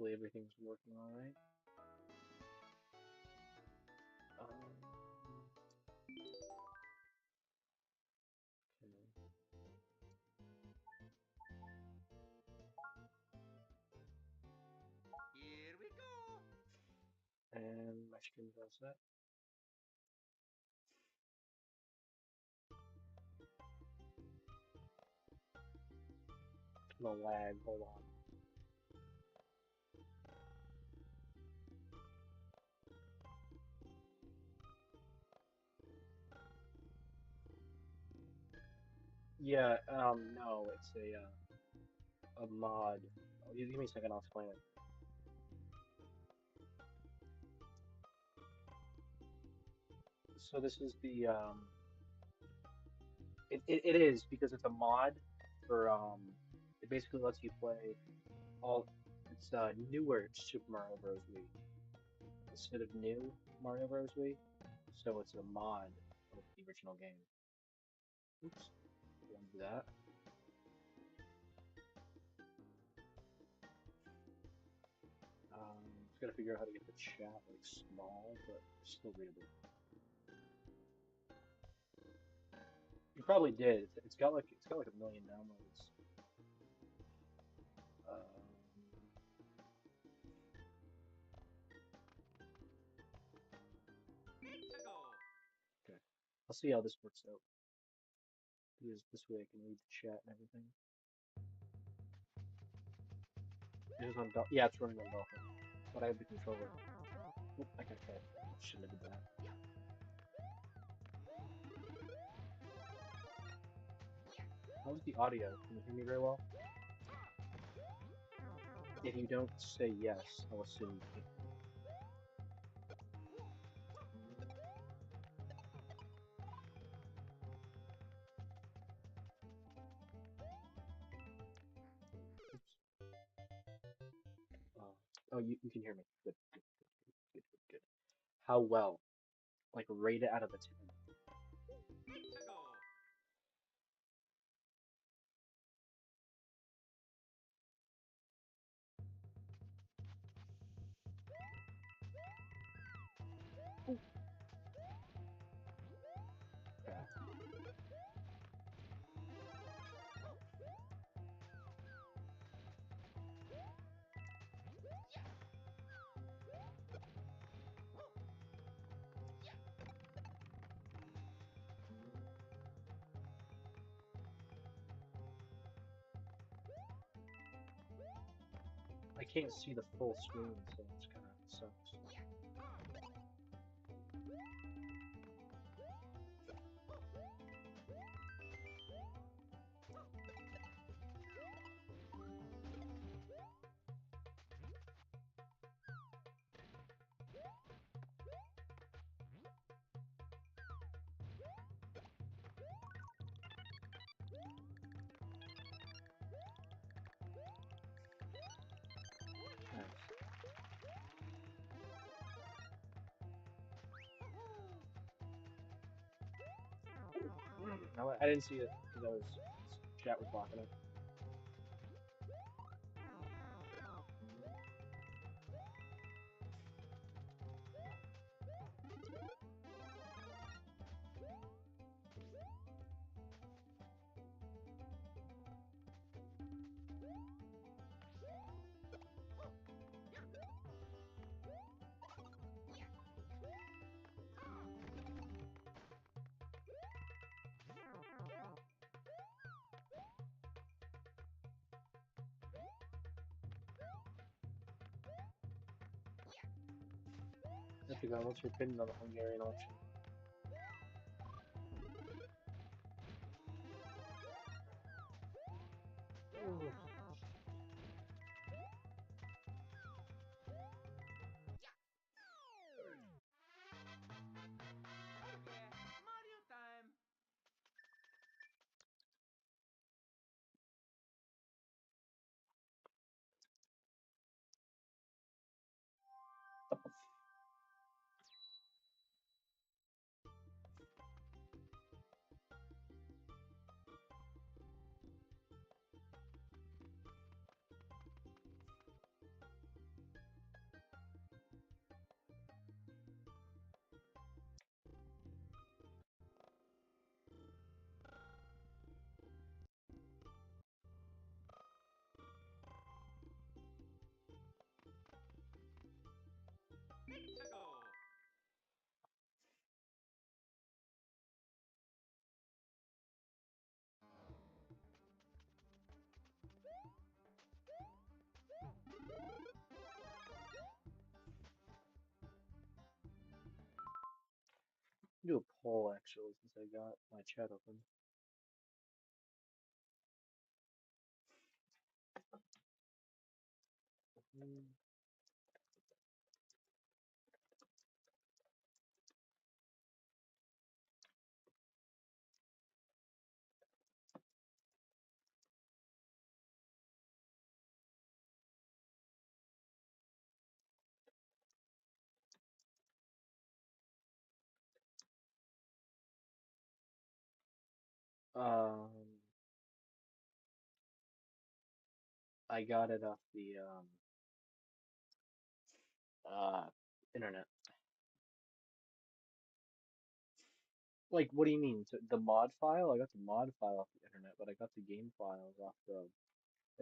Hopefully everything's working all right. Okay. Here we go. And my stream's all set. No lag. Hold on. Yeah. No, it's a mod. Oh, give me a second. I'll explain it. So this is the it is because it's a mod for it basically lets you play all it's newer Super Mario Bros. Wii instead of new Mario Bros. Wii. So it's a mod of the original game. Oops, don't do that. Just gotta figure out how to get the chat like small but still readable. You probably did. It's got like a million downloads. Let's go. Okay, I'll see how this works out because this way I can read the chat and everything. It is on yeah, it's running on Dolphin, but I have the controller. Oop, I got hit. Shouldn't have did that. How's the audio? Can you hear me very well? If you don't say yes, I'll assume you can't hear me. Oops. Uh, oh, you can hear me. Good, good, good, good, good, good. How well? Like rate it out of a 10. Let's go. Ooh, okay. I can't see the full screen, so it's kind of sucks. Nice. No, I didn't see it because chat was blocking it. I forgot what's your opinion on the Hungarian election. Ooh. Oh yeah, Mario time. Do a poll actually since I got my chat open. Mm. Um, I got it off the uh internet. Like, what do you mean? The mod file? I got the mod file off the internet, but I got the game files off the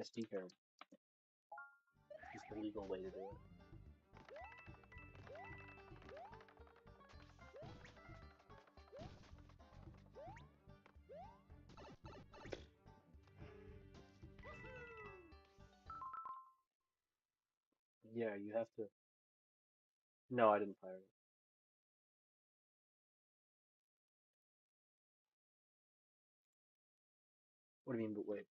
SD card. It's the legal way to do it. Yeah, you have to. No, I didn't pirate it. What do you mean? But wait.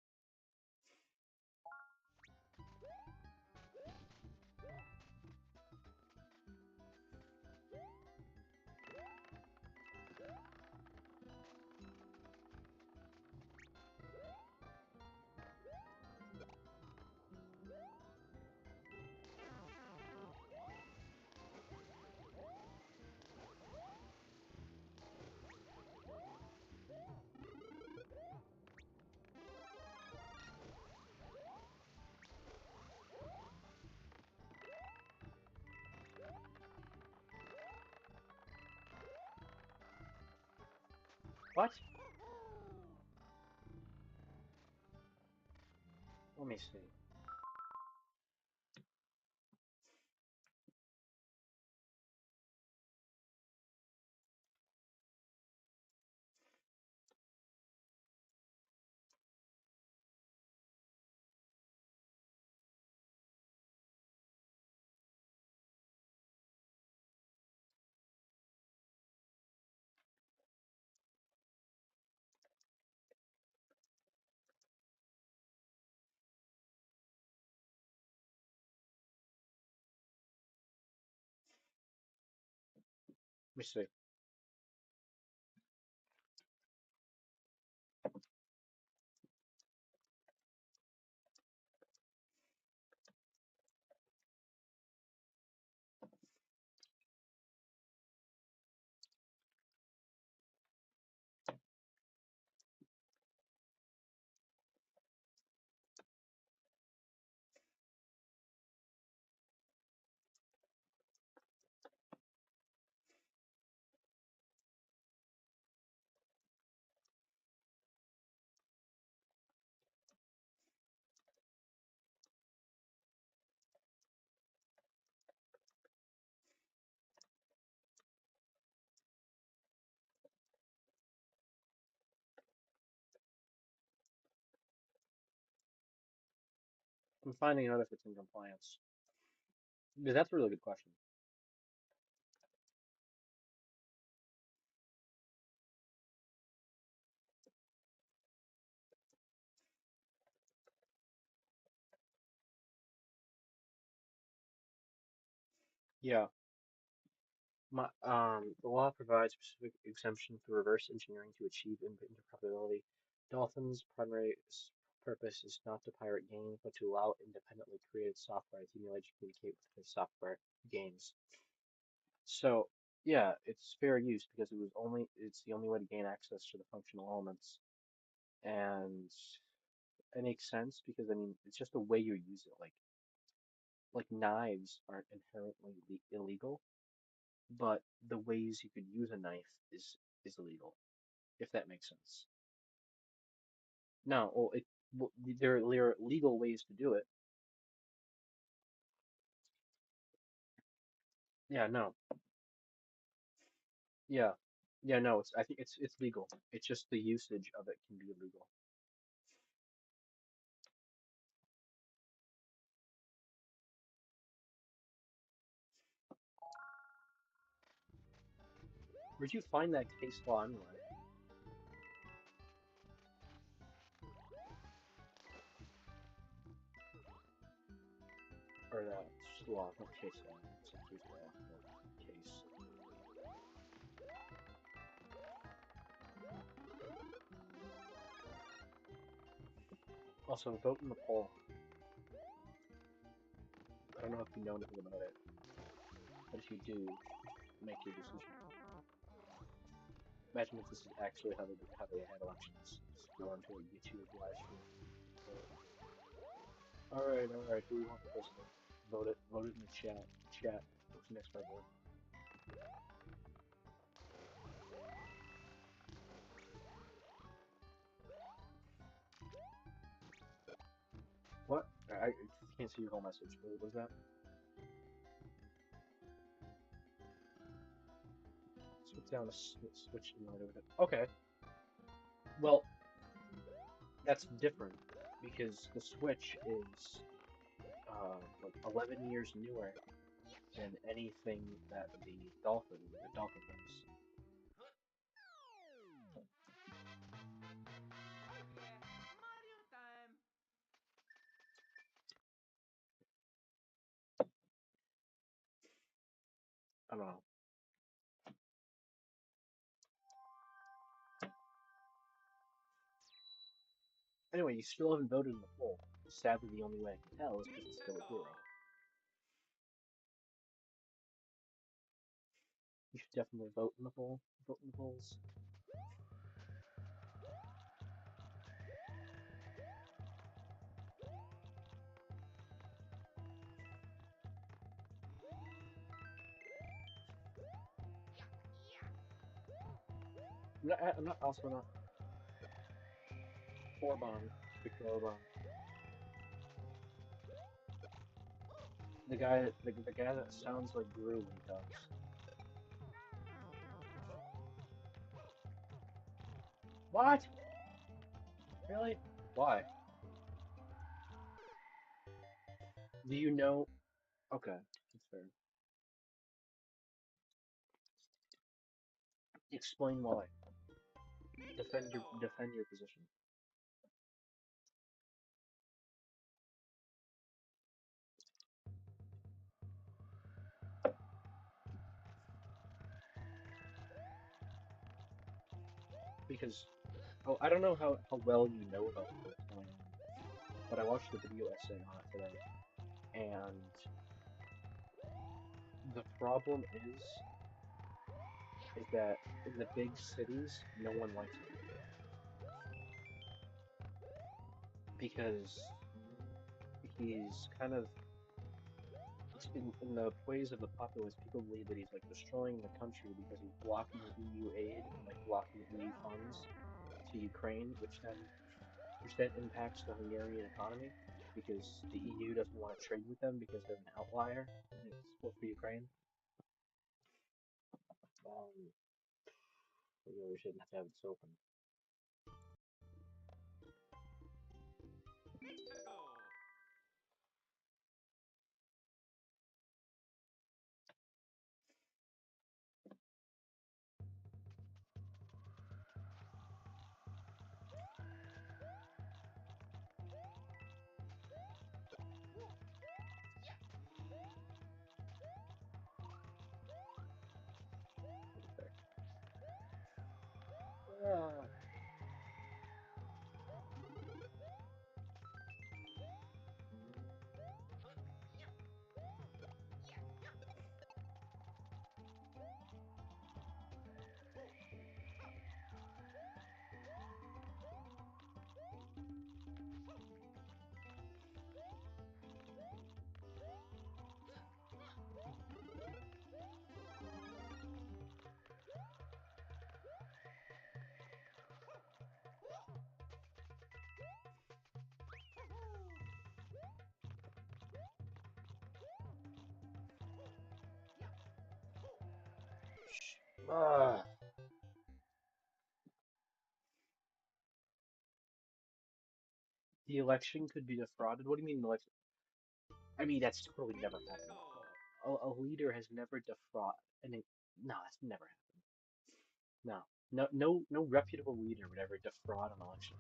What? Let me see. Let me see. I'm finding out if it's in compliance. Because that's a really good question. Yeah. The law provides specific exemption for reverse engineering to achieve interoperability. Dolphin's purpose is not to pirate games, but to allow independently created software to emulate and communicate with the software games. So, yeah, it's fair use because it's the only way to gain access to the functional elements. And it makes sense because, I mean, it's just the way you use it. Like knives aren't inherently illegal, but the ways you could use a knife is illegal, if that makes sense. No, there are legal ways to do it. Yeah, no, yeah, yeah, no. I think it's legal. It's just the usage of it can be illegal. Where'd you find that case law anyway? Or law, not case law. It's a case law, but case. Also, vote in the poll. I don't know if you know anything about it, but if you do, make your decision. Imagine if this is actually how they had elections. Just go onto a YouTube live stream. Alright, who do you want for president? Vote it in the chat. Chat, what's next by vote? What? I can't see your whole message. What was that? Switch down to switch to mode. Okay. Well, that's different because the Switch is like 11 years newer than anything that the Dolphin does. Mario time. I don't know. Anyway, you still haven't voted in the poll. Sadly, the only way I can tell is because it's still a Go. 0. You should definitely vote in the poll. Vote in the polls. I'm not also not Orban, Victor Orban. The guy that sounds like Gru when he talks. What? Really? Why? Do you know? Okay, that's fair. Explain why. Defend your position. Because I don't know how well you know about what's going on, but I watched a video essay on it today, and the problem is that in the big cities, no one likes him because he's kind of in the ways of the populace. People believe that he's like destroying the country because he's blocking EU aid and like blocking EU funds to Ukraine, which then impacts the Hungarian economy because the EU doesn't want to trade with them because they're an outlier and they support for Ukraine. Um, we really shouldn't have to have this open. Go. Ah, ah. The election could be defrauded. What do you mean election? I mean that's totally never happened. Go. A leader has never defrauded, and no, that's never happened. No, no reputable leader would ever defraud an election.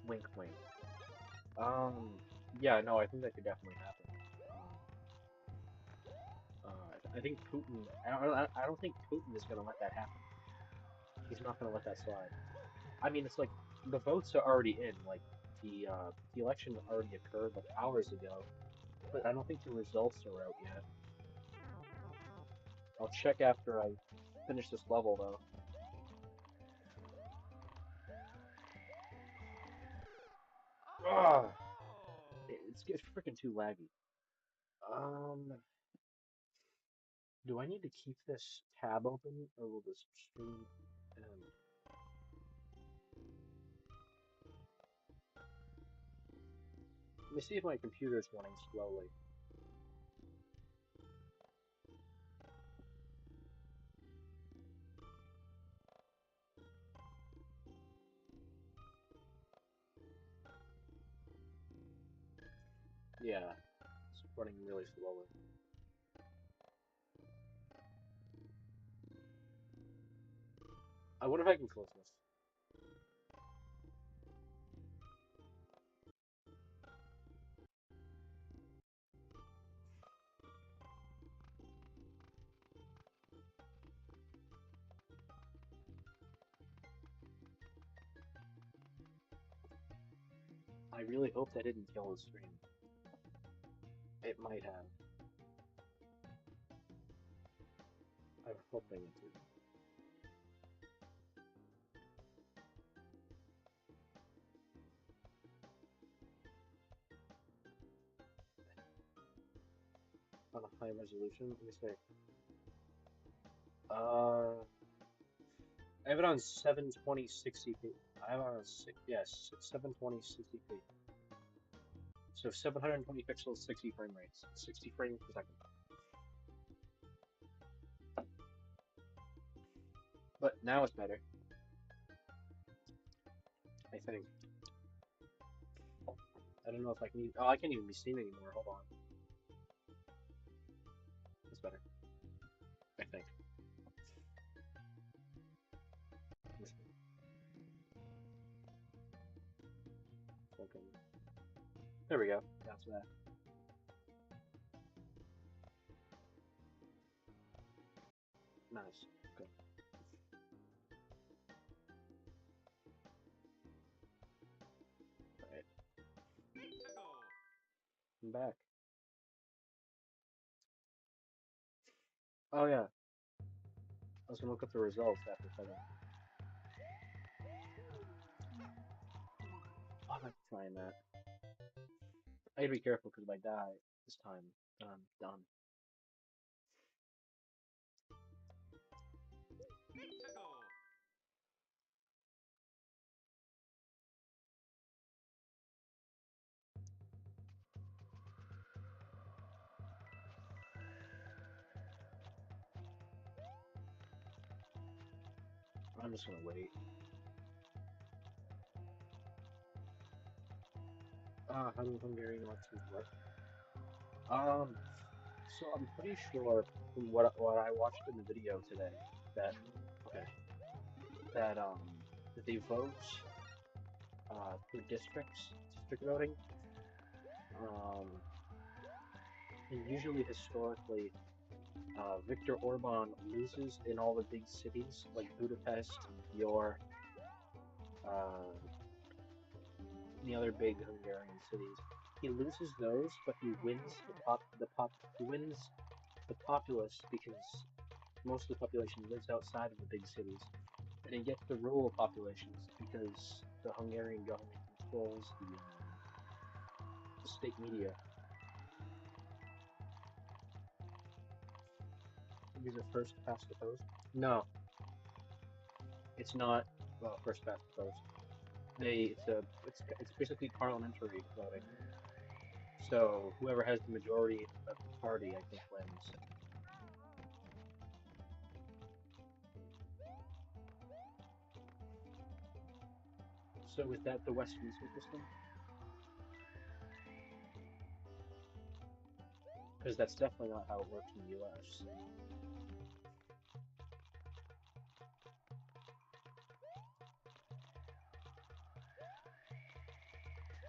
Wink, wink. Yeah, no, I think that could definitely happen. Um, I think Putin. I don't think Putin is going to let that happen. He's not going to let that slide. I mean, it's like the votes are already in. Like the election already occurred like hours ago, but I don't think the results are out yet. I'll check after I finish this level though. Ah, it's freaking too laggy. Um, do I need to keep this tab open or will this stream end? Let me see if my computer is running slowly. Yeah, it's running really slowly. I wonder if I can close this. I really hope that didn't kill the stream. It might have. I'm hoping it didn't. On a high resolution, let me see. I have it on 720 60p. I have it on yes, 720 60p. So 720 pixels, 60 frame rates, 60 frames per second. But now it's better, I think. I don't know if I can. Oh, I can't even be seen anymore. Hold on. That's better, I think. Okay. There we go. That's that. Nice. Okay. All right. I'm back. Oh yeah. I was gonna look up the results after a second. Oh, I'm trying that. I gotta be careful because if I die this time, then I'm done. I'm just gonna wait. How do Hungarian elections work? Um, so I'm pretty sure from what I watched in the video today that okay that they vote through district voting. Um, and usually historically, Viktor Orban loses in all the big cities like Budapest, Yor, uh, the other big Hungarian cities. He loses those, but he wins he wins the populace because most of the population lives outside of the big cities, and he gets the rural populations because the Hungarian government controls the state media. These are first past the post. No, it's not. Well, first past the post. It's basically parliamentary voting. So whoever has the majority of the party, I think, wins. So is that the Westminster system? because that's definitely not how it works in the U.S.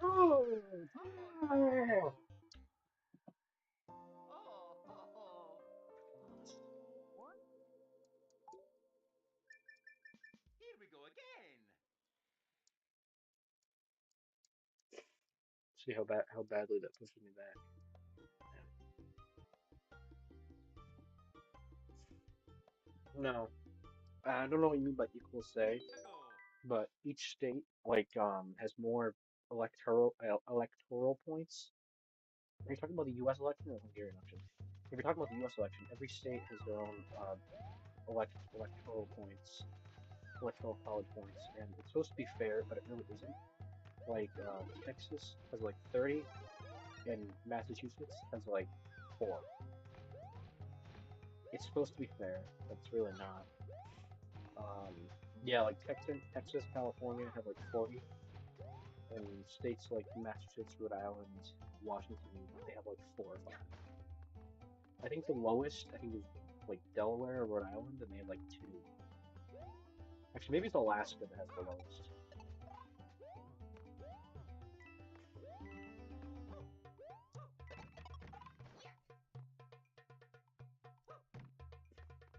Oh, Oh, oh, oh, oh. Here we go again. see how badly that pushes me back. No, I don't know what you mean by equal say, Let's go. but each state has more electoral points. Are you talking about the U.S. election or the Hungarian election? If you're talking about the U.S. election, every state has their own electoral points, electoral college points, and it's supposed to be fair, but it really isn't. Texas has like 30, and Massachusetts has like 4. It's supposed to be fair, but it's really not. Yeah, like Texas, California have like 40, and states like Massachusetts, Rhode Island, Washington, they have like 4 or 5. I think the lowest, I think is like Delaware or Rhode Island, and they have like 2. Actually, maybe it's Alaska that has the lowest.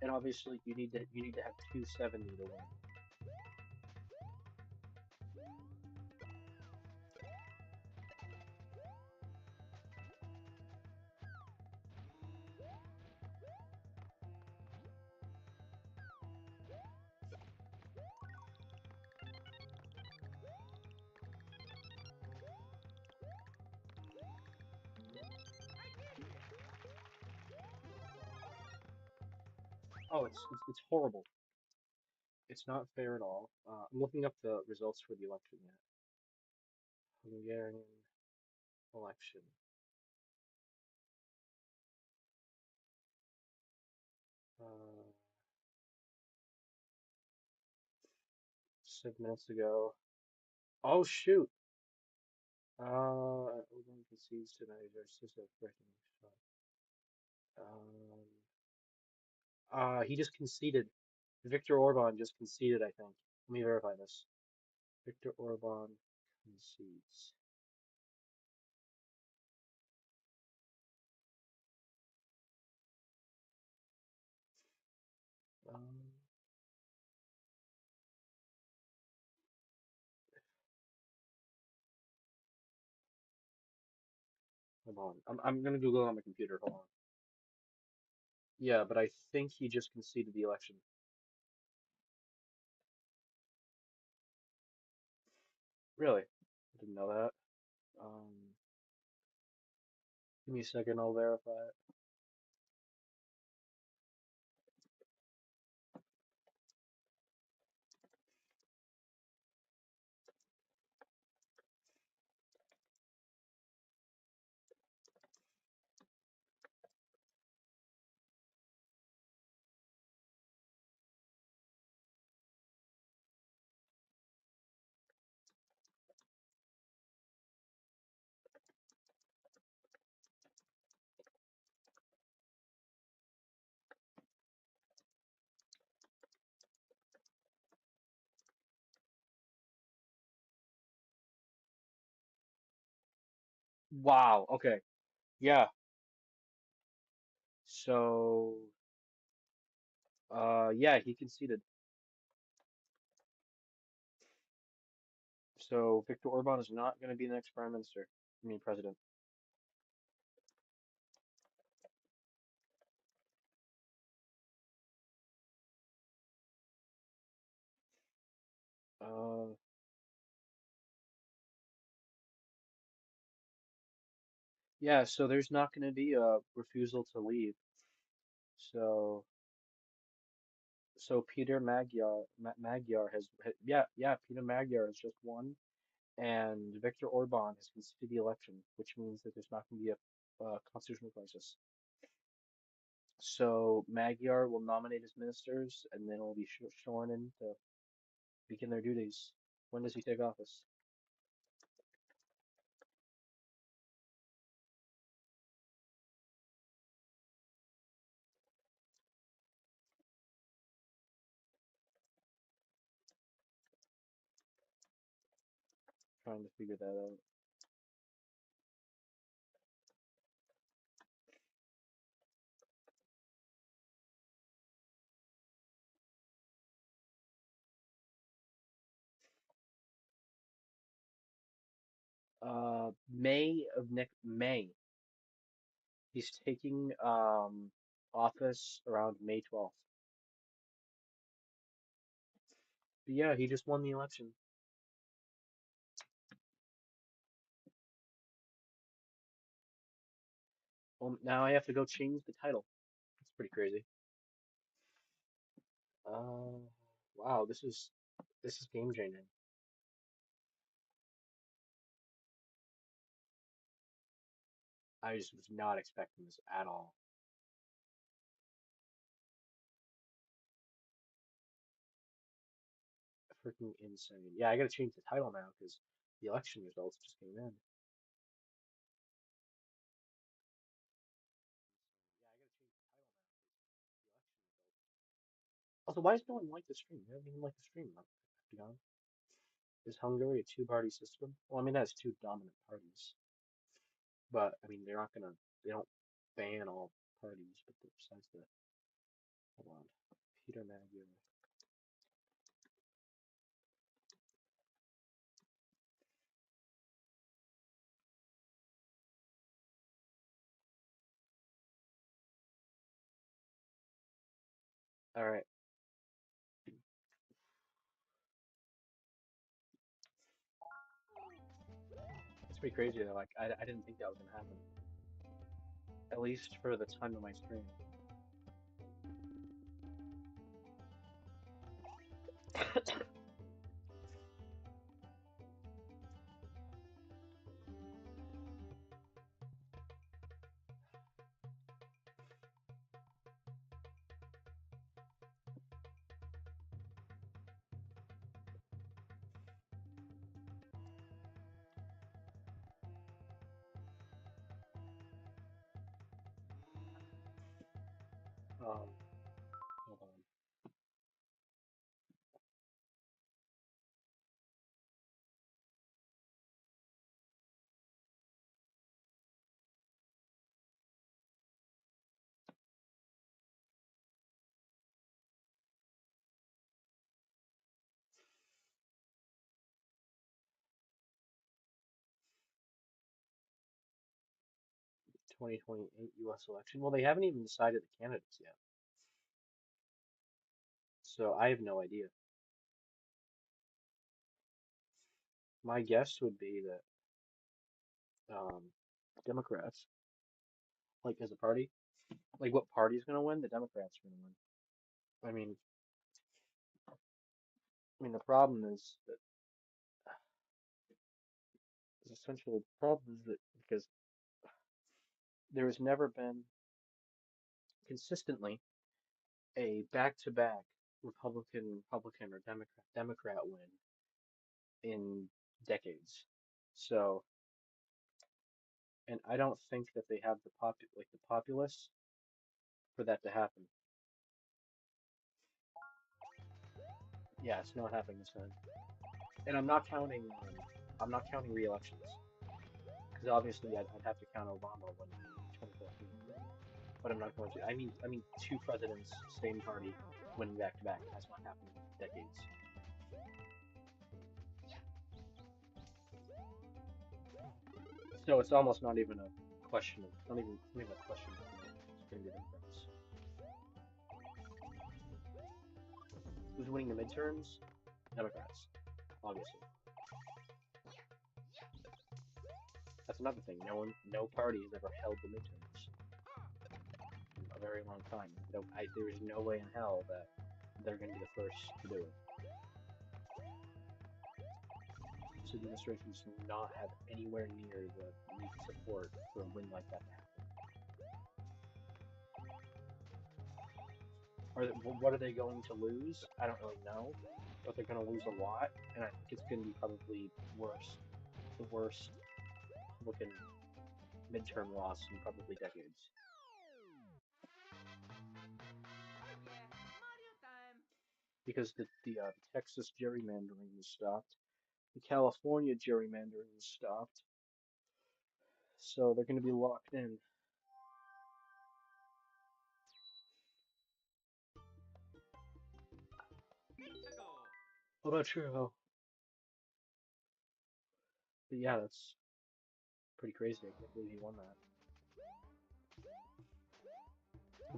And obviously, you need to have 270 to win. I did it. Oh, it's horrible. It's not fair at all. I'm looking up the results for the election yet. Hungarian election. Uh, 6 minutes ago. Oh shoot! Orban concedes tonight. Our sister breaking shot. Um, he just conceded. Victor Orban just conceded, I think. Let me verify this. Victor Orban concedes. Um, hold on. I'm gonna Google it on my computer. Hold on. Yeah, but I think he just conceded the election. Really? I didn't know that. Um, give me a second. I'll verify it. Wow. Okay. Yeah. So, yeah, he conceded. So Viktor Orban is not going to be the next prime minister. I mean, president. Uh, yeah. So there's not going to be a refusal to leave. So, so Peter Magyar yeah, Peter Magyar has just won, and Viktor Orban has conceded the election, which means that there's not going to be a constitutional crisis. So Magyar will nominate his ministers, and then will be sworn in to begin their duties. When does he take office? trying to figure that out. May of next May. He's taking office around May 12th. But yeah, he just won the election. Well, now I have to go change the title. It's pretty crazy. Uh, wow, this is game changing. I just was not expecting this at all. Freaking insane. Yeah, I gotta change the title now because the election results just came in. Yeah, I gotta change the title now because the election results. Also, why does no one like the stream? I don't even like the stream. To be honest. Is Hungary a two-party system? Well, I mean, that's two dominant parties, but I mean, they don't ban all parties, but besides the, hold on, Peter Magyar. All right, it's pretty crazy though. Like, I didn't think that was gonna happen, at least for the time of my stream. Um, hold on. 2028 U.S. election. Well, they haven't even decided the candidates yet, so I have no idea. My guess would be that Democrats, like as a party, like what party is going to win? The Democrats are going to win. I mean, the problem is that essentially the problem is that because there has never been consistently a back-to-back Republican or Democrat win in decades. So, and I don't think that they have the populace for that to happen. Yeah, it's not happening this time. And I'm not counting re-elections because obviously I'd have to count Obama winning in 2014, but I'm not going to. I mean, two presidents, same party, winning back to back. That's not happened in decades. So it's almost not even a question of, not even a question for me. It's going to be Democrats. Who's winning the midterms? Democrats, obviously. That's another thing. No party has ever held the midterms in a very long time. There is no way in hell that they're going to be the first to do it. This administration does not have anywhere near the elite support for a win like that to happen. What are they going to lose? I don't really know, but they're going to lose a lot, and I think it's going to be probably the worst Republican midterm loss in probably decades. Oh yeah, Mario time. Because the Texas gerrymandering was stopped, The California gerrymandering was stopped, so they're going to be locked in. I'm not sure how, but yeah, that's pretty crazy. I can't believe he won that.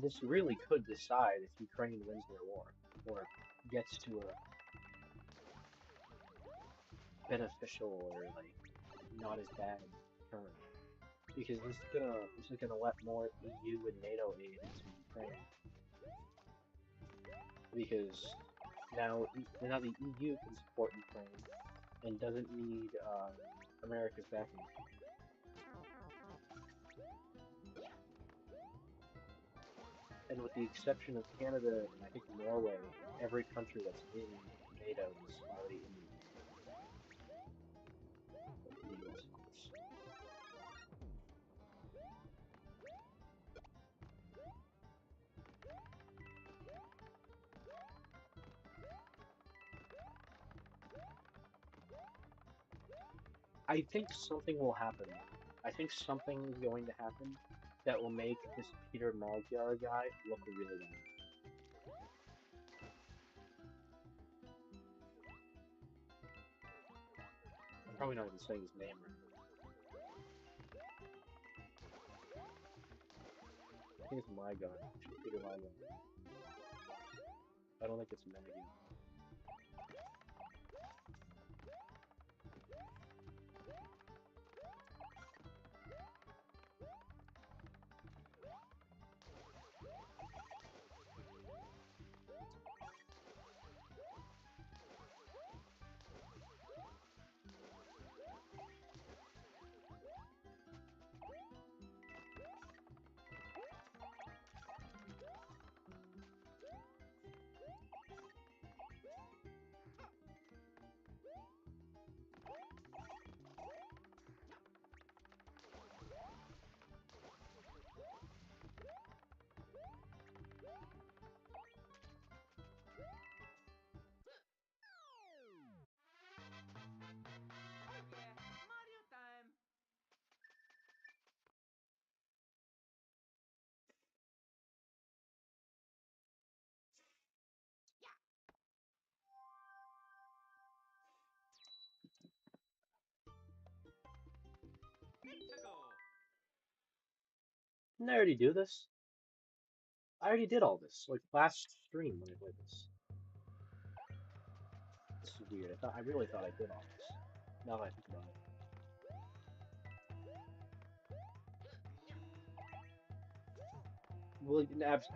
This really could decide if Ukraine wins their war or gets to a beneficial or like not as bad turn. Because this is gonna let more EU and NATO aid into Ukraine. Because now the EU can support Ukraine and doesn't need America's backing. And with the exception of Canada and I think Norway, every country that's in NATO is already in the EU, the US of course. I think something will happen though. I think something is going to happen that will make this Peter Magyar guy look really bad. I'm probably not even saying his name right. I think it's my guy, actually, Peter Magyar. I don't think it's Magyar. Oh yeah, Mario time. Yeah. Didn't I already do this? I already did all this, like last stream when I played this. This is weird. I really thought I did all this. Now that I think about it. Well,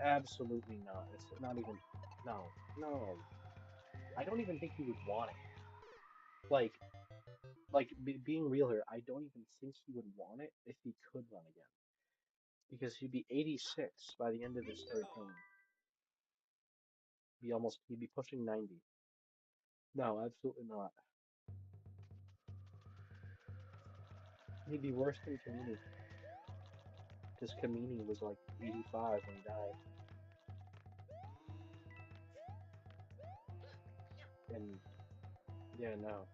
absolutely not. It's not even. No, no. I don't even think he would want it. Like, being real here, I don't even think he would want it if he could run again. Because he'd be 86 by the end of his third term. He'd be pushing 90. No, absolutely not. He'd be worse than Kamini. Because Kamini was like 85 when he died. And yeah, no.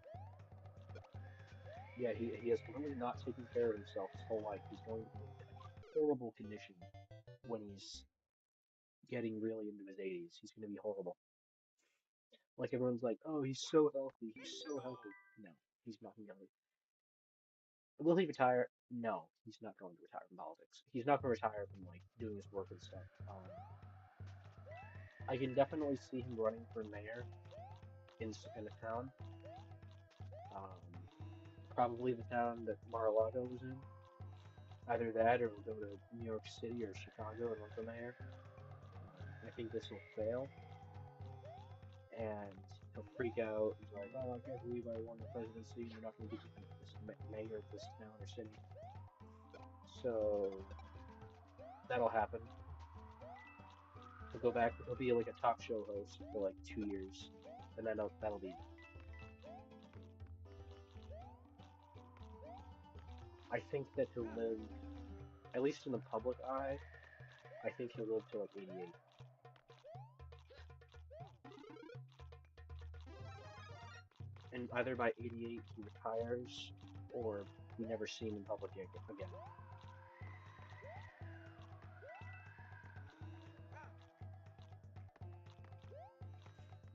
Yeah, he has completely not taken care of himself his whole life. He's going to be in horrible condition when he's getting really into his 80s. He's going to be horrible. Like everyone's like, oh, he's so healthy. He's so healthy. No, he's not going to be healthy. Will he retire? No, he's not going to retire from politics. He's not going to retire from like doing his work and stuff. I can definitely see him running for mayor in a town. Um, Probably the town that Mar-a-Lago was in. Either that, or he'll go to New York City or Chicago and run for mayor. I think this will fail, and he'll freak out and be like, "Oh, I can't believe I won the presidency, and you're not going to give me this mayor of this town or city." So that'll happen. He'll go back. He'll be like a talk show host for like 2 years, and then that'll be it. I think that he'll live, at least in the public eye. I think he'll live to like 88. and either by 88 he retires, or we never see him in public again.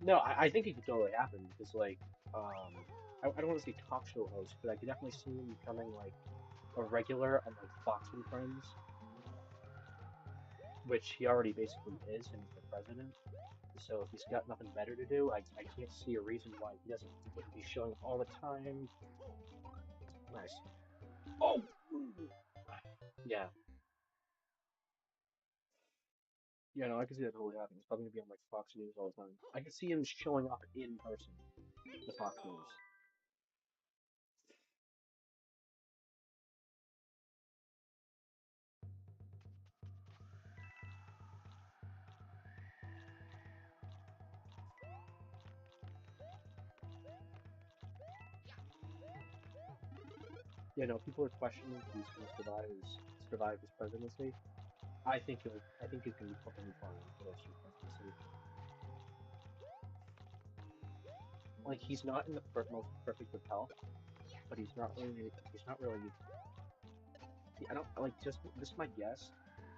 No, I think it could totally happen because I don't want to say talk show host, but I could definitely see him becoming like a regular on like Fox and Friends, which he already basically is, and he's the president. So if he's got nothing better to do, I can't see a reason why he wouldn't be showing up all the time. Nice. Oh, yeah, yeah. No, I can see that totally happening. He's probably gonna be on like Fox News all the time. I can see him showing up in person to Fox News. You know, people are questioning if he's gonna survive his presidency. I think he's gonna be perfectly fine for the rest of his presidency. Like he's not in the most perfect of health, but he's not really I don't like just this is my guess.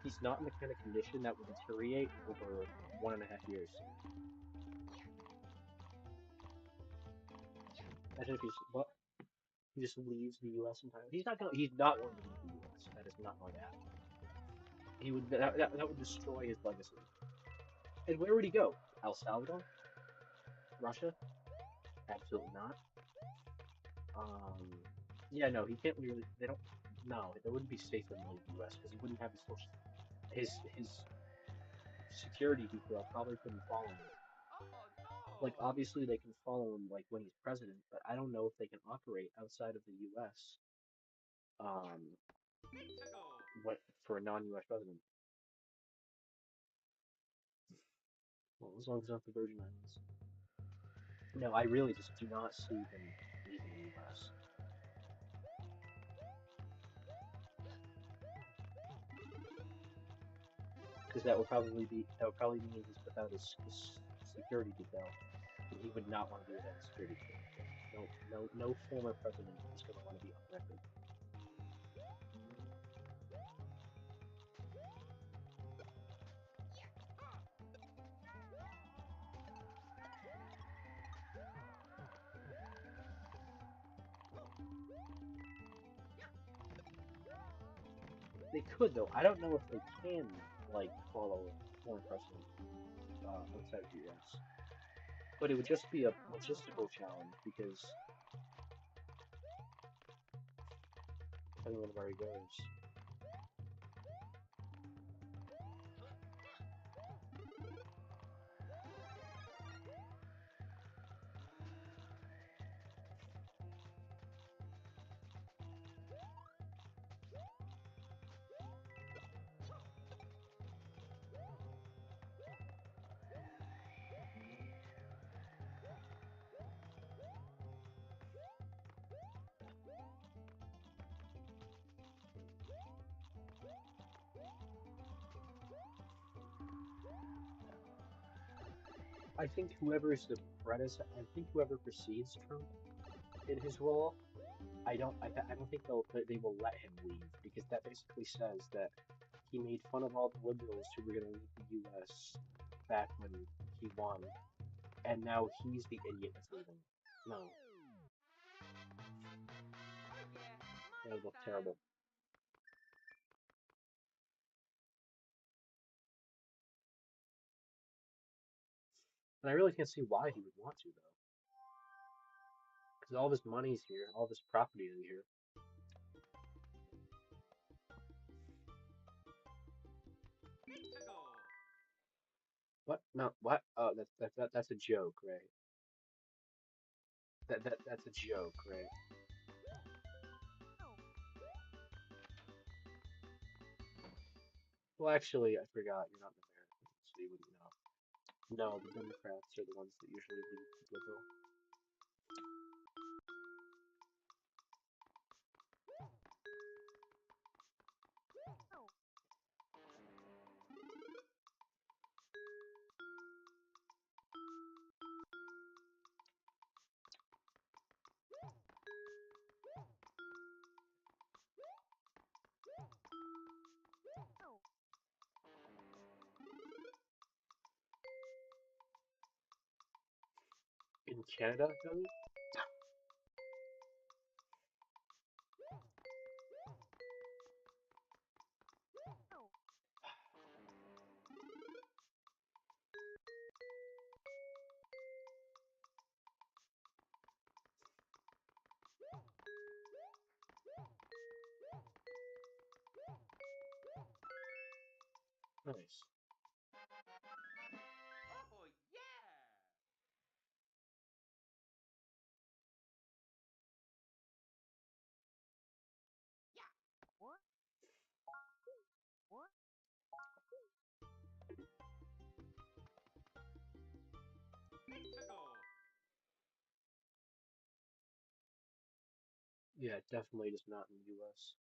He's not in the kind of condition that would deteriorate over 1.5 years. Imagine if he just leaves the U.S. entirely. He's not going to leave the U.S. That is not going to happen. That would destroy his legacy. And where would he go? El Salvador? Russia? Absolutely not. Um, yeah, no, he can't really. They don't. No, it wouldn't be safe for him to leave the U.S. because he wouldn't have his social, his security detail probably couldn't follow him. Oh Like no! obviously they can follow him like when he's president, but I don't know if they can operate outside of the U.S. Um, what for a non-U.S. president? Well, as long as it's not the Virgin Islands. No, I really just do not see him leaving the U.S. Because that would probably mean he's without his security detail, and he would not want to be without his security detail. No former president is going to want to be on record. They could though. I don't know if they can like follow a foreign president outside of the U.S. But it would just be a logistical challenge because depending on where he goes. I think whoever precedes Trump in his role, I don't think they will let him leave because that basically says that he made fun of all the liberals who were going to leave the U.S. back when he won, and now he's the idiot that's leaving. No, Oh yeah, that Mario would look time! terrible. And I really can't see why he would want to though, because all of his money's here, all of his property is here. What? No, what? Oh, that's a joke, right? That's a joke, right? Well, actually, I forgot. You're not an American, so you wouldn't know. No, the Democrats are the ones that usually lead liberal. In Canada, does it? Nice. Oh yeah! Yeah! Mexico! Yeah, it definitely just not in the U.S.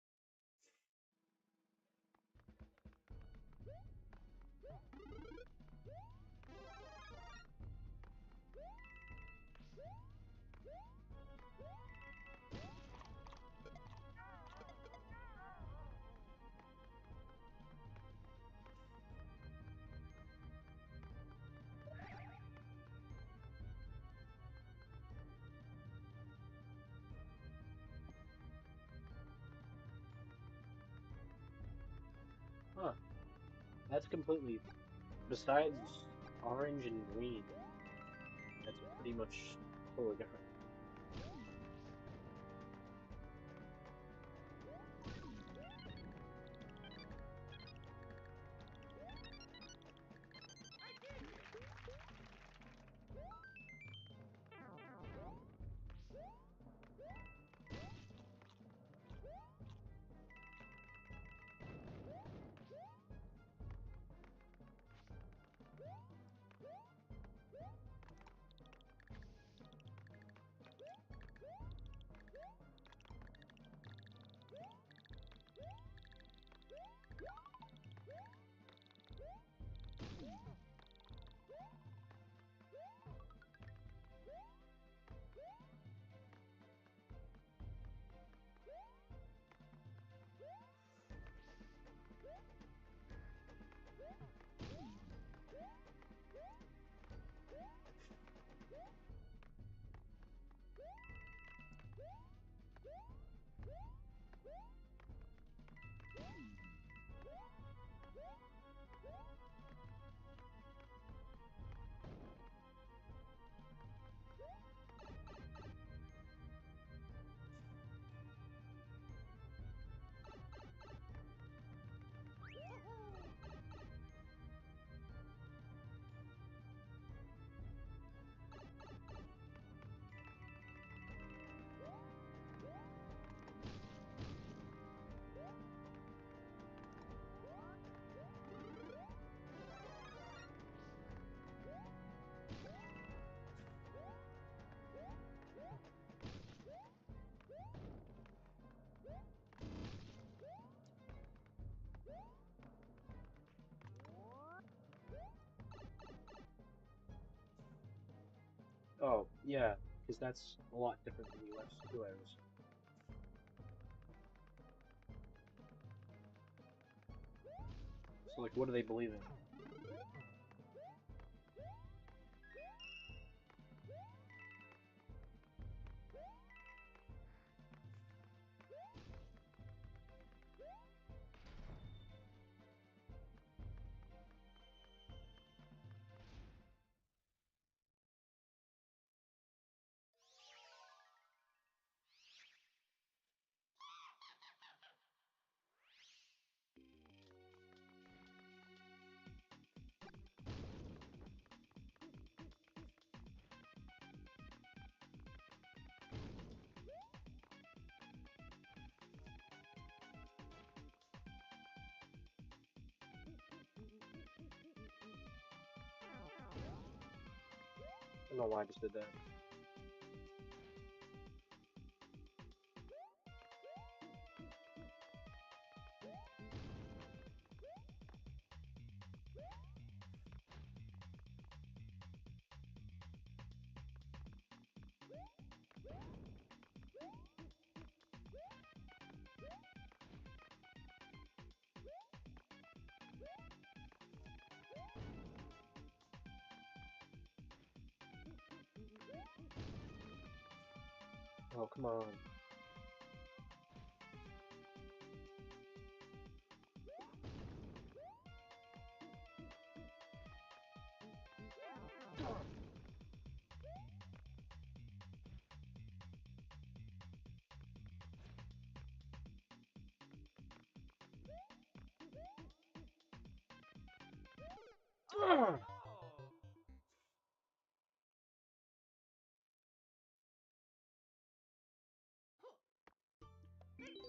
Huh. That's completely. Besides orange and green, that's pretty much totally different. I did it! Woohoo! Oh, yeah, because that's a lot different than the U.S. too, I was. So, like, what do they believe in? I don't know why I just did that. Oh, come on. Oh no! Huh. Bingo!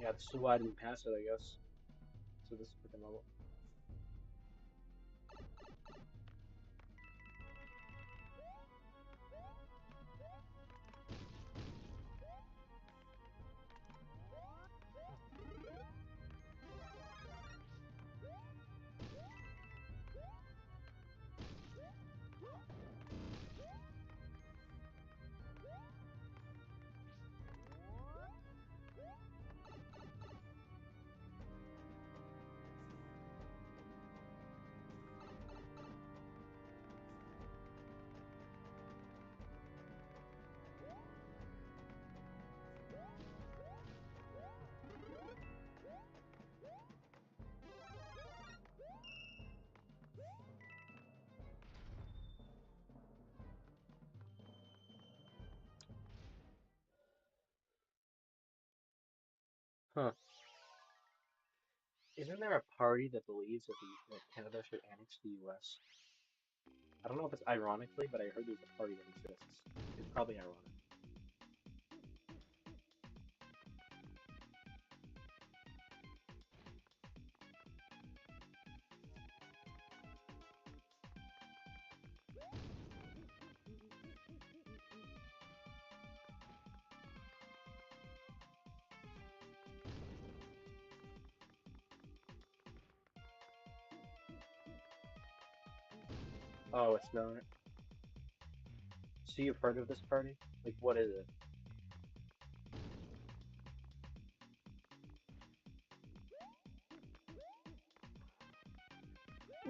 Yeah, this is why I didn't pass it, I guess. So this is freaking level. Huh. Isn't there a party that believes that Canada should annex the US? I don't know if it's ironically, but I heard there's a party that exists. It's probably ironic. Oh, it's not. So you've heard of this party? Like, what is it?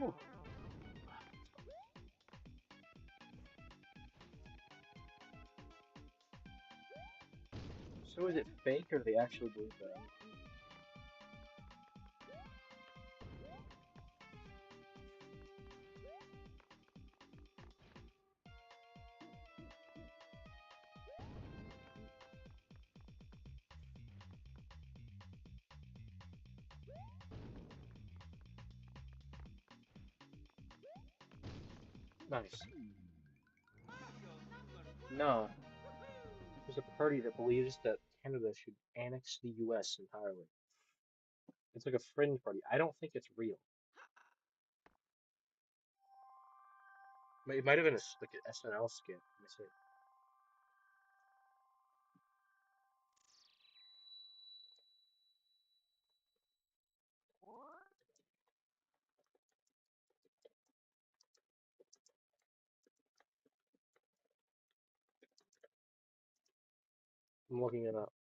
Ooh. So is it fake or do they actually believe that? Nice. Mario #1! No, Woohoo! there's a party that believes that Canada should annex the US entirely. It's like a fringe party. I don't think it's real. It might have been like an SNL skit. Let me see. I'm looking it up.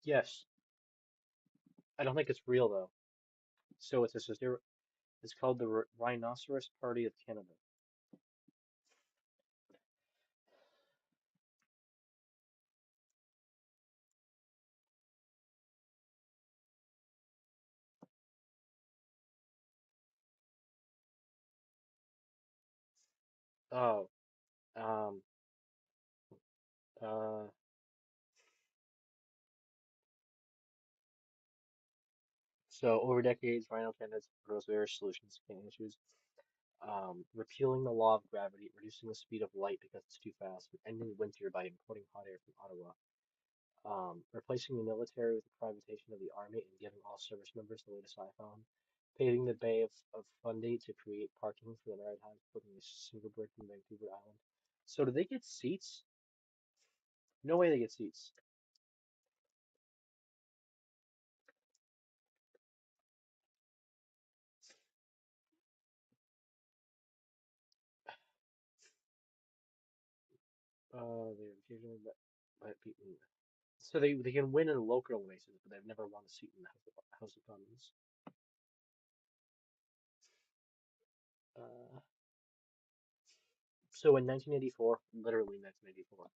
Yes, I don't think it's real though. So it's called the Rhinoceros Party of Canada. Oh, um, uh, so over decades, Rhino candidates proposed various solutions to can issues. Repealing the law of gravity, reducing the speed of light because it's too fast, and ending winter by importing hot air from Ottawa. Replacing the military with the privatization of the army and giving all service members the latest iPhone. Paving the Bay of Fundy to create parking for the Maritimes, putting a single brick in Vancouver Island. So do they get seats? No way they get seats. They're occasionally but beaten. So they can win in local races, but they've never won a seat in the House of Commons. Uh, so in 1984, literally 1984,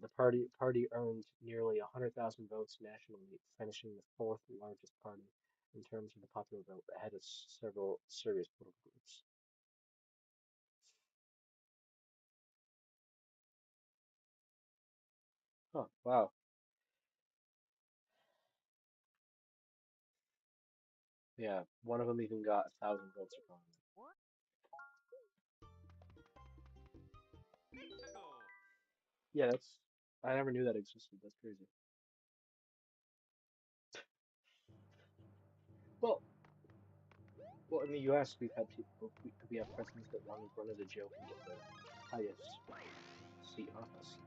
the party earned nearly 100,000 votes nationally, finishing the fourth largest party in terms of the popular vote, ahead of several serious political groups. Huh, wow. Yeah, one of them even got 1,000 votes for parliament. Yeah, that's I never knew that existed. That's crazy. Well, well, in the U.S., we've had people, we have presidents that run as a joke and get the highest seat in office.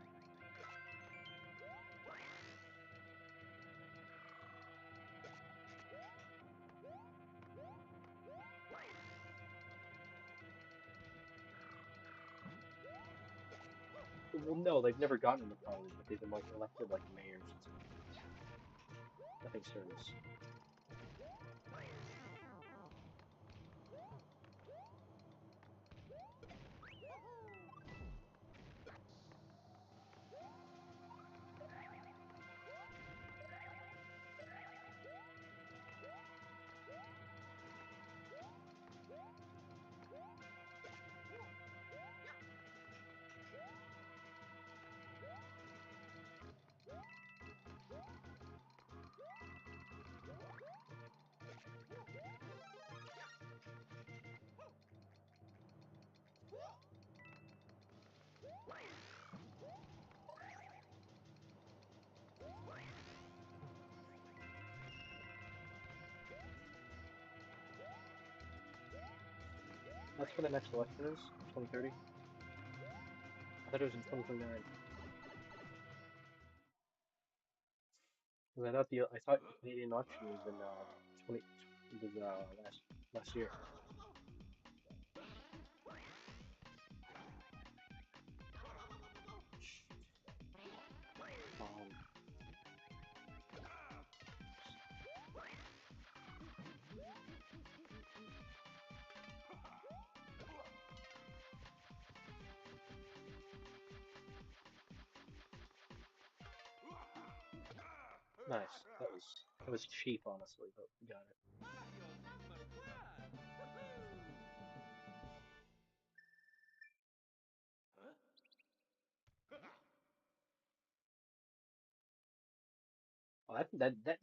Well, no, they've never gotten into parliament, but they've been like elected like mayors and stuff. Nothing serious. That's when the next election is, 2030. I thought it was in 2029. Because I thought the Canadian election was in 20 was last year. Um, nice. That was cheap, honestly, but we got it. Mario number 1! Woohoo! Huh?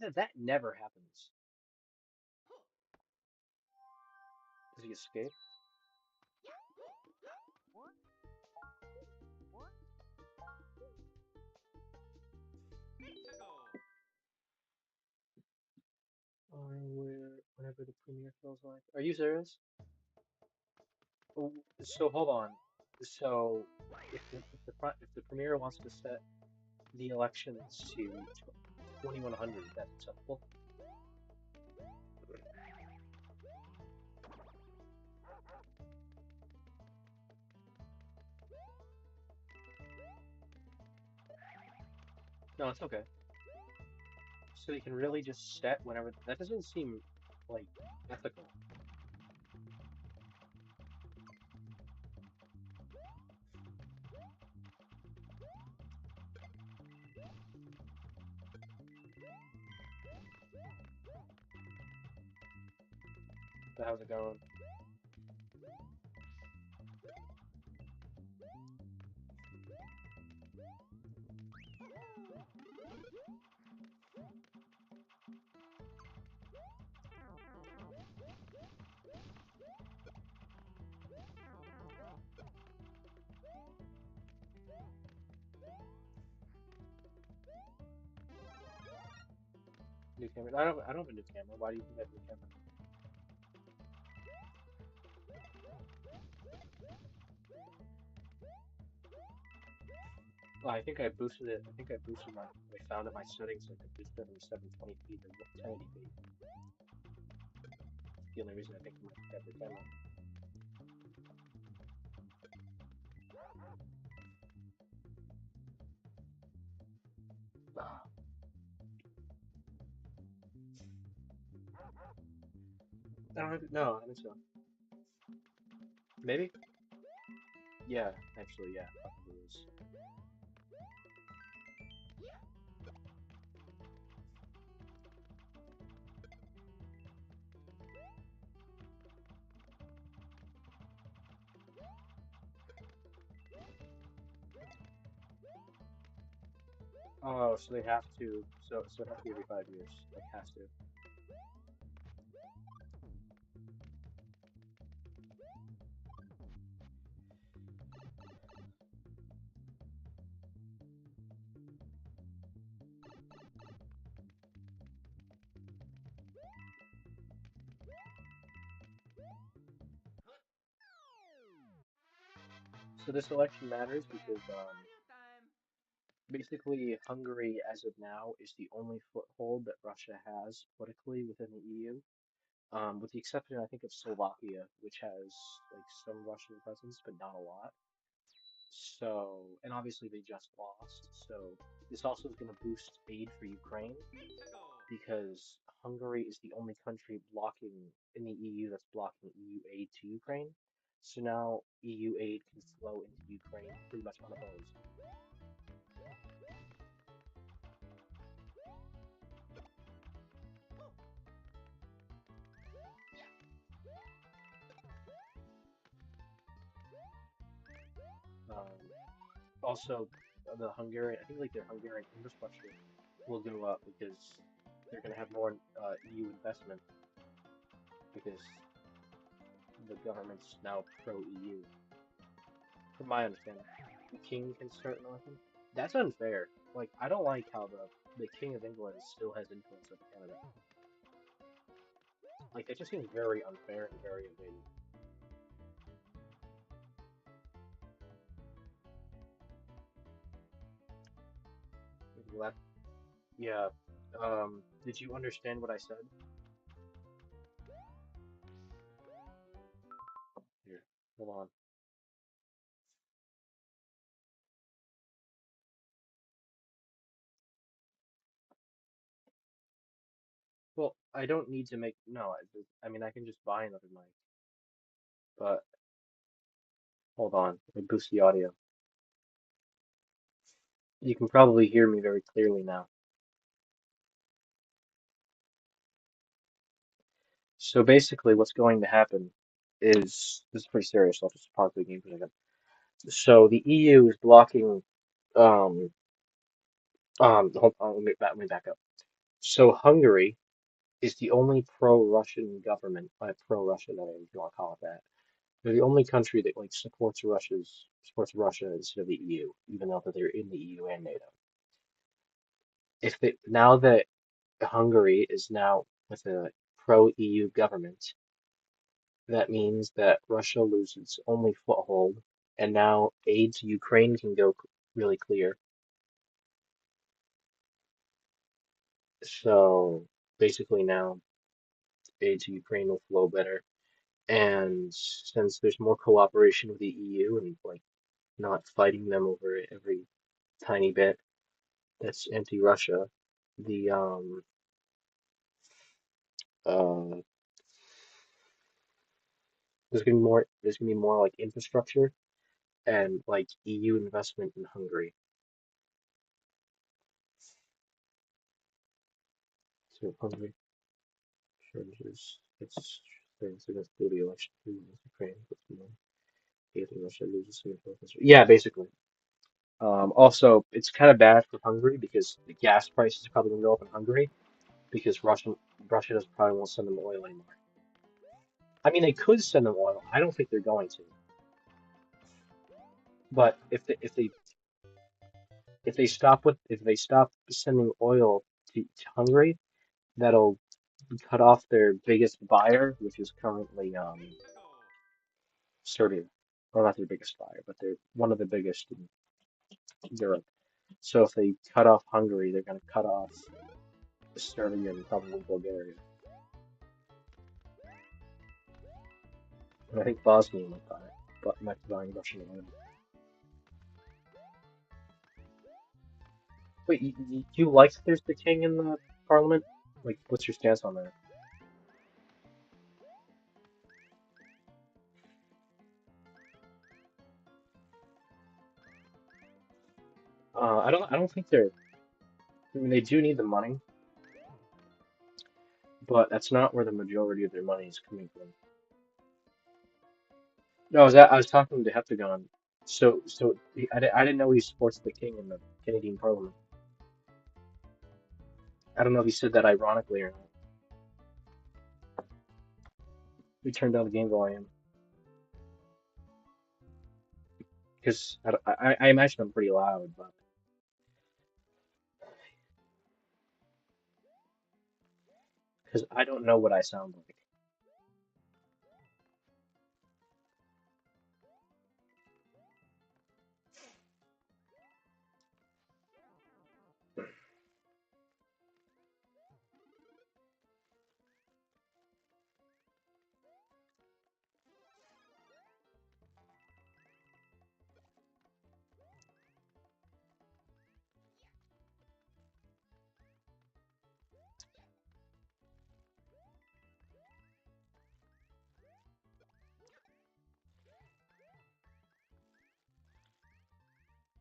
Oh, that never happens. Does he escape? Or whenever the premiere feels like. Are you serious? Oh, so hold on. So if the premier wants to set the elections to 2100, that's acceptable. No, it's okay. So they can really just set whenever. That doesn't seem like ethical. So how's it going? New camera. I don't have a new camera. Why do you think I have a new camera? Well, I think I boosted it. I think I boosted my. I found in my settings I could boost it from 720p to 1080p. That's the only reason I think I might have the camera. I don't have. No, I think so. Maybe. Yeah, actually, yeah, probably is. Oh, so they have to. So it has to be every 5 years. Like has to. So this election matters because Mario time. basically Hungary, as of now, is the only foothold that Russia has politically within the EU. With the exception, I think, of Slovakia, which has like some Russian presence, but not a lot. So, and obviously they just lost. So this also is going to boost aid for Ukraine Go. because Hungary is the only country blocking in the EU that's blocking EU aid to Ukraine. So now EU aid can flow into Ukraine pretty much unopposed. Um, Also, the Hungarian, I think like their Hungarian infrastructure will go up because they're going to have more EU investment because the government's now pro EU, from my understanding. The king can start nothing. That's unfair. Like, I don't like how the King of England still has influence over Canada. Like, that just seems very unfair and very invading. Well, yeah. Did you understand what I said? Here, hold on. Well, I don't need to make, no, I mean, I can just buy another mic, but hold on. Let me boost the audio. You can probably hear me very clearly now. So basically, what's going to happen is this is pretty serious. I'll just pause the game for a second. So the EU is blocking. Um, Hold on, let me back up. So Hungary is the only pro-Russian government, by pro-Russian, I mean, if you want to call it that. They're the only country that like supports Russia instead of the EU, even though that they're in the EU and NATO. If they now that Hungary is now with a pro-EU government, that means that Russia loses its only foothold, and now aid to Ukraine can go really clear. So basically now aid to Ukraine will flow better. And since there's more cooperation with the EU and like not fighting them over every tiny bit that's anti-Russia, the uh there's gonna be more like infrastructure and like EU investment in Hungary. So Hungary charges its things against the election to Ukraine, but Russia loses some influence. Yeah, basically. Also, it's kind of bad for Hungary because the gas prices are probably gonna go up in Hungary because Russia doesn't probably won't send them oil anymore. I mean, they could send them oil. I don't think they're going to. But if they stop sending oil to Hungary, that'll cut off their biggest buyer, which is currently Serbia. Well, not their biggest buyer, but they're one of the biggest in Europe. So if they cut off Hungary, they're going to cut off Serbia and probably Bulgaria. And I think Bosnia might buy it, but might be buying Russian oil. Wait, you like that there's the king in the parliament? Like, what's your stance on that? I don't think they're. I mean, they do need the money, but that's not where the majority of their money is coming from. No, I was talking to Heptagon. I didn't know he supports the king in the Canadian Parliament. I don't know if he said that ironically or not. We turned down the game volume because I imagine I'm pretty loud, but because I don't know what I sound like.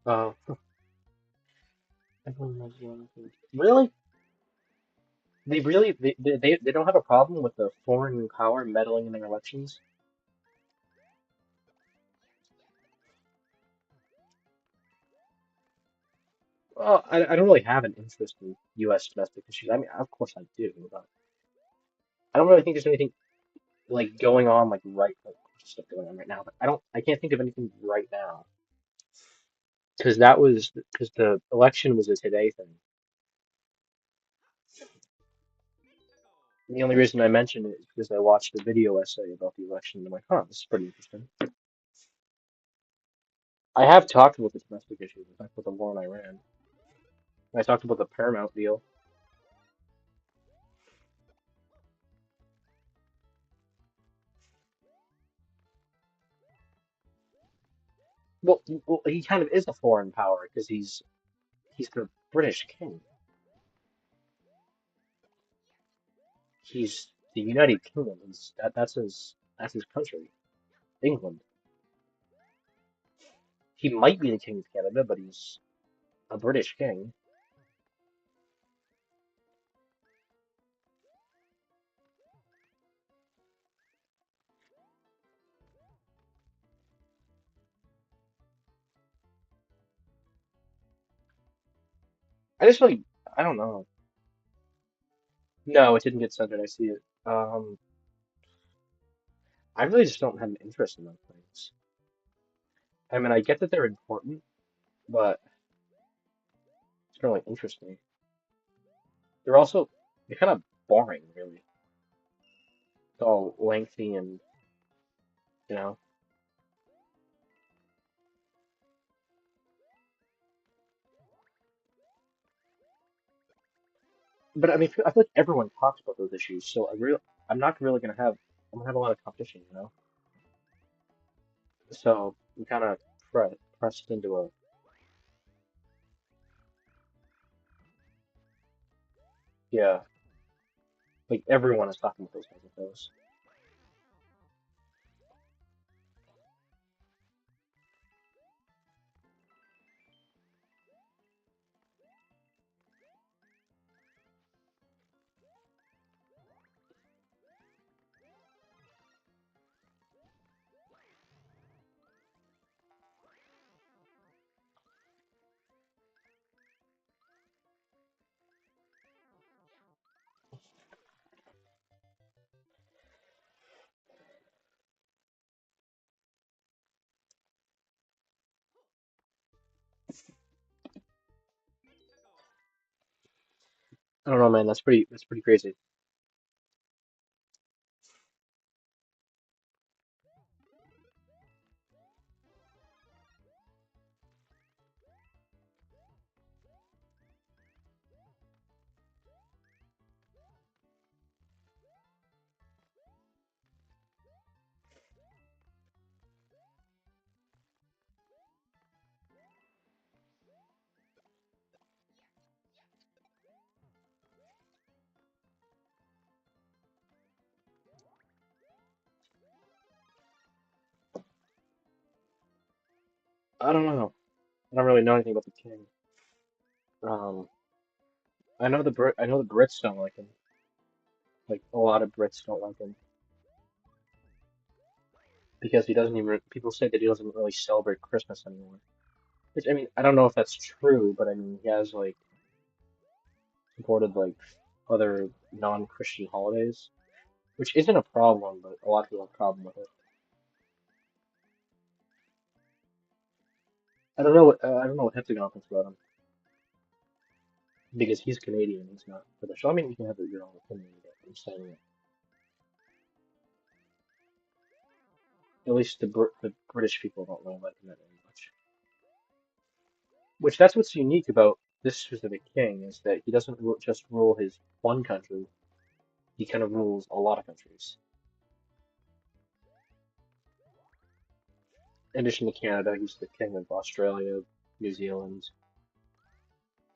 Uh, everyone knows the only thing. Really? They don't have a problem with the foreign power meddling in their elections? Well, I don't really have an interest in U.S. domestic issues. I mean, of course I do, but I don't really think there's anything like going on like there's stuff going on right now. But I can't think of anything right now because the election was a today thing. And the only reason I mentioned it is because I watched a video essay about the election and I'm like, huh, this is pretty interesting. I have talked about the domestic issues. I talked about the war in Iran. I talked about the Paramount deal. Well, he kind of is a foreign power because he's the British king. He's the United Kingdom. That's his country, England. He might be the king of Canada, but he's a British king. I just really, I don't know. No, it didn't get censored. I see it. I really just don't have an interest in those things. I mean, I get that they're important, but it's not really interest me. They're kind of boring, really. It's all lengthy and you know. But I mean, I feel like everyone talks about those issues, so I'm not really gonna have, I'm gonna have a lot of competition, you know. So I'm kind of pressed into a, yeah, like everyone is talking about those kinds of things. I don't know, man. That's pretty crazy. I don't know. I don't really know anything about the king. Um, I know the Brits don't like him. Like a lot of Brits don't like him because he doesn't even. People say that he doesn't really celebrate Christmas anymore. Which I mean, I don't know if that's true, but I mean, he has like supported like other non-Christian holidays, which isn't a problem, but a lot of people have a problem with it. I don't know what Heptagon thinks about him because he's Canadian. He's not British. I mean, you can have your own opinion, but I'm saying that at least the British people don't really like him that very much. Which that's what's unique about this specific king is that he doesn't just rule his one country. He kind of rules a lot of countries. In addition to Canada, he's the king of Australia, New Zealand,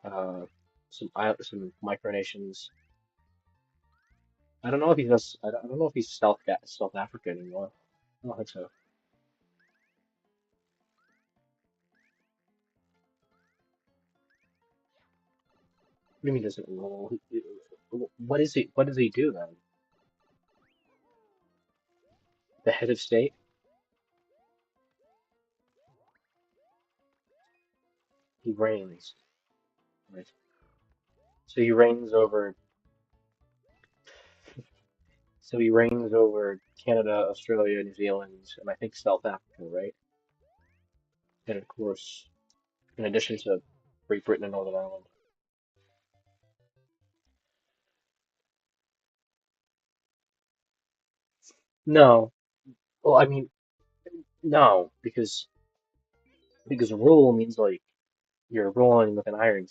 uh, some micronations. I don't know if he does. I don't know if he's South Africa anymore. I don't think so. What do you mean doesn't rule? What is he? What does he do then? The head of state? He reigns. Right. So he reigns over. So he reigns over Canada, Australia, New Zealand, and I think South Africa, right? And of course, in addition to Great Britain and Northern Ireland. No. Well, I mean, no, because rule means like you're ruling with an iron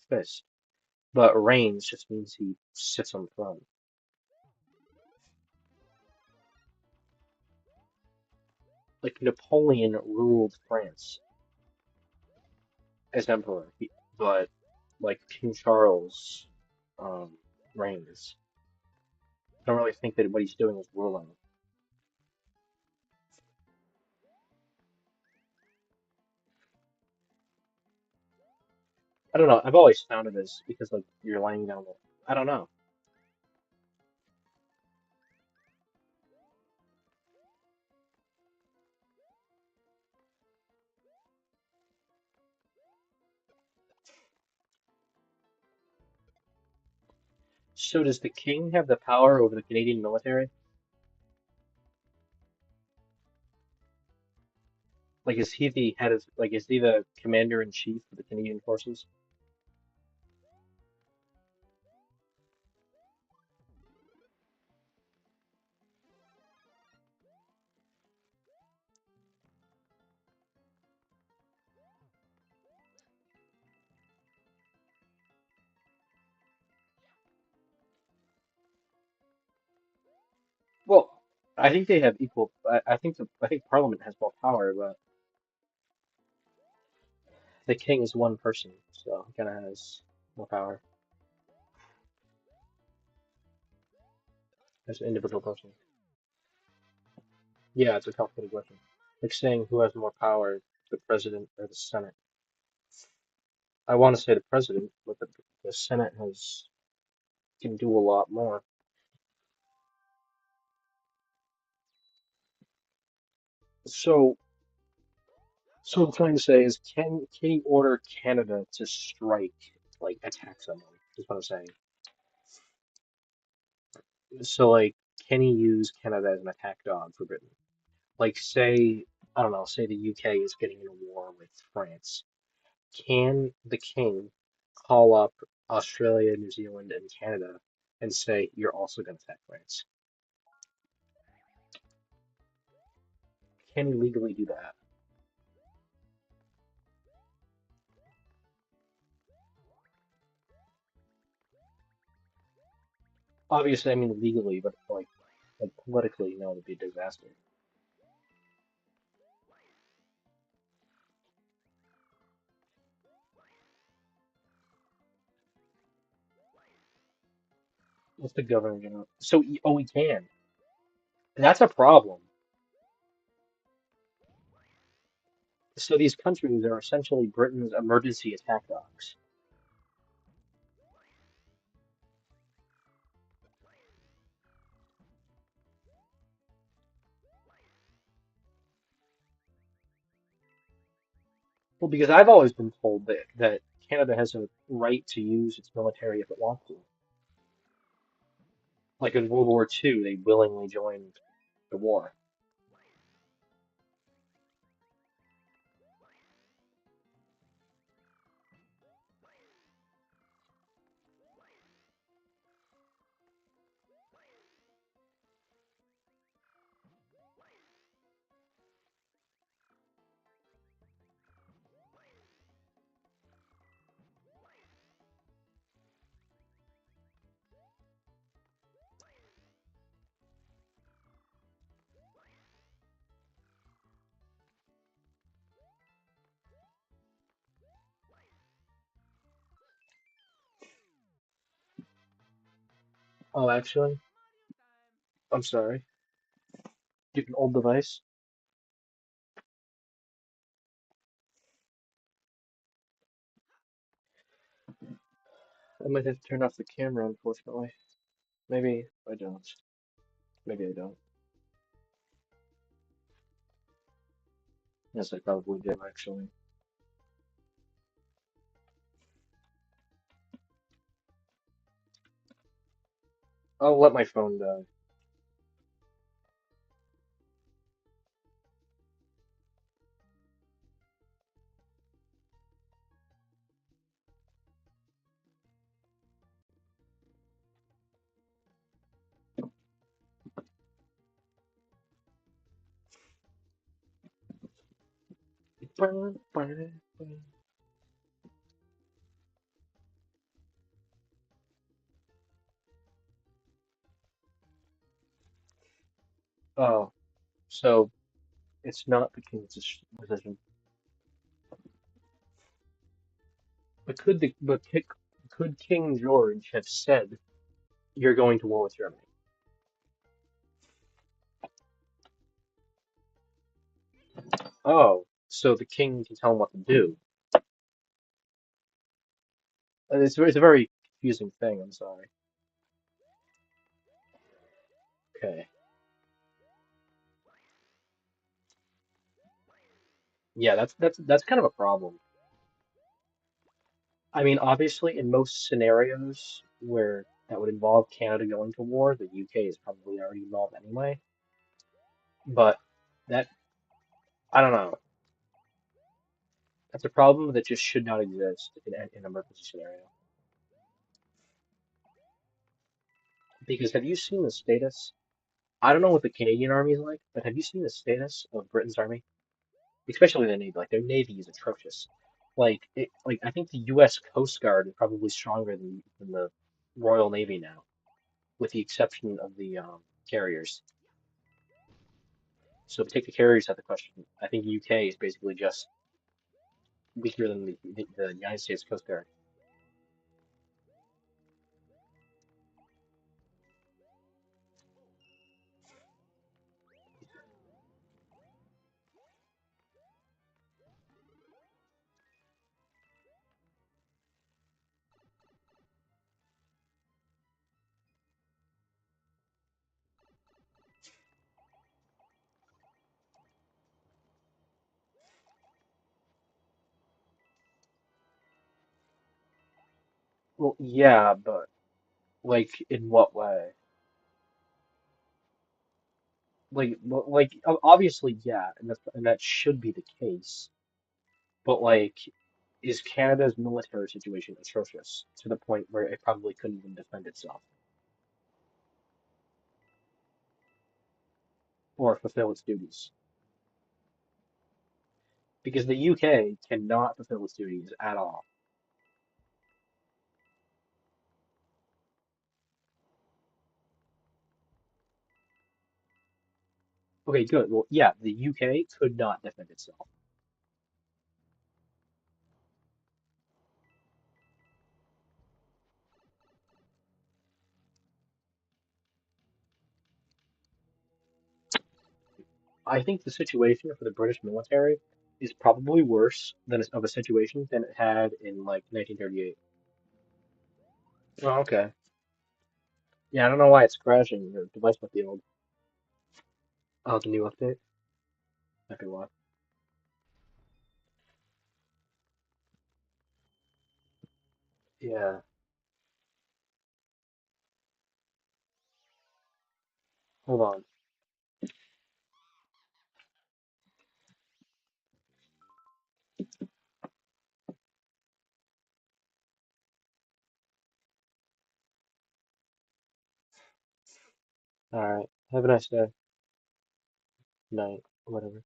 fist, but reigns just means he sits on the throne. Like Napoleon ruled France as emperor, but like King Charles um, reigns. I don't really think that what he's doing is ruling. I don't know. I've always found it as because like you're laying down the. I don't know. So does the king have the power over the Canadian military? Like, is he the head of, like, is he the commander in chief of the Canadian forces? Well, I think they have equal. I think Parliament has more power, but the king is one person, so he kind of has more power as an individual person. Yeah, it's a complicated question. Like saying who has more power, the president or the Senate. I want to say the president, but the Senate has can do a lot more. So, so what I'm trying to say is, can he order Canada to strike, like attack someone? Is what I'm saying. So, like, can he use Canada as an attack dog for Britain? Like, say, I don't know, say the UK is getting in a war with France. Can the king call up? Australia, New Zealand, and Canada and say you're also going to attack France. Can we legally do that? Obviously, I mean legally, but like politically, no, it'd be a disaster. What's the governor general? So, oh, we can. That's a problem. So these countries are essentially Britain's emergency attack dogs. Well, because I've always been told that Canada has a right to use its military if it wants to. Like in World War II, they willingly joined the war. Oh, actually, I'm sorry. You have an old device. I might have to turn off the camera, unfortunately. Maybe I don't. Maybe I don't. Yes, I probably do, actually. I'll let my phone die. Oh, so it's not the king's decision. Could King George have said you're going to war with Germany? Oh, so the king can tell him what to do. It's a very confusing thing. I'm sorry. Okay. Yeah, that's kind of a problem. I mean, obviously, in most scenarios where that would involve Canada going to war, the UK is probably already involved anyway. But that, I don't know. That's a problem that just should not exist in an emergency scenario. Because have you seen the status? I don't know what the Canadian Army is like, but have you seen the status of Britain's army? Especially the Navy. Like their Navy is atrocious. Like I think the U.S. Coast Guard is probably stronger than the Royal Navy now, with the exception of the carriers. So to take the carriers out of the question, I think UK is basically just weaker than the United States Coast Guard. Well, yeah, but like in what way? Obviously, yeah, and that should be the case. But like Is Canada's military situation atrocious to the point where it probably couldn't even defend itself or fulfill its duties? Because the UK cannot fulfill its duties at all. Okay, good. Well, yeah, the UK could not defend itself. I think the situation for the British military is probably worse than of a situation than it had in like 1938. Oh, okay. Yeah, I don't know why it's crashing. Your device might be old. Oh, the new update? Might be why. Yeah. Hold on. All right. Have a nice day. Night. Whatever.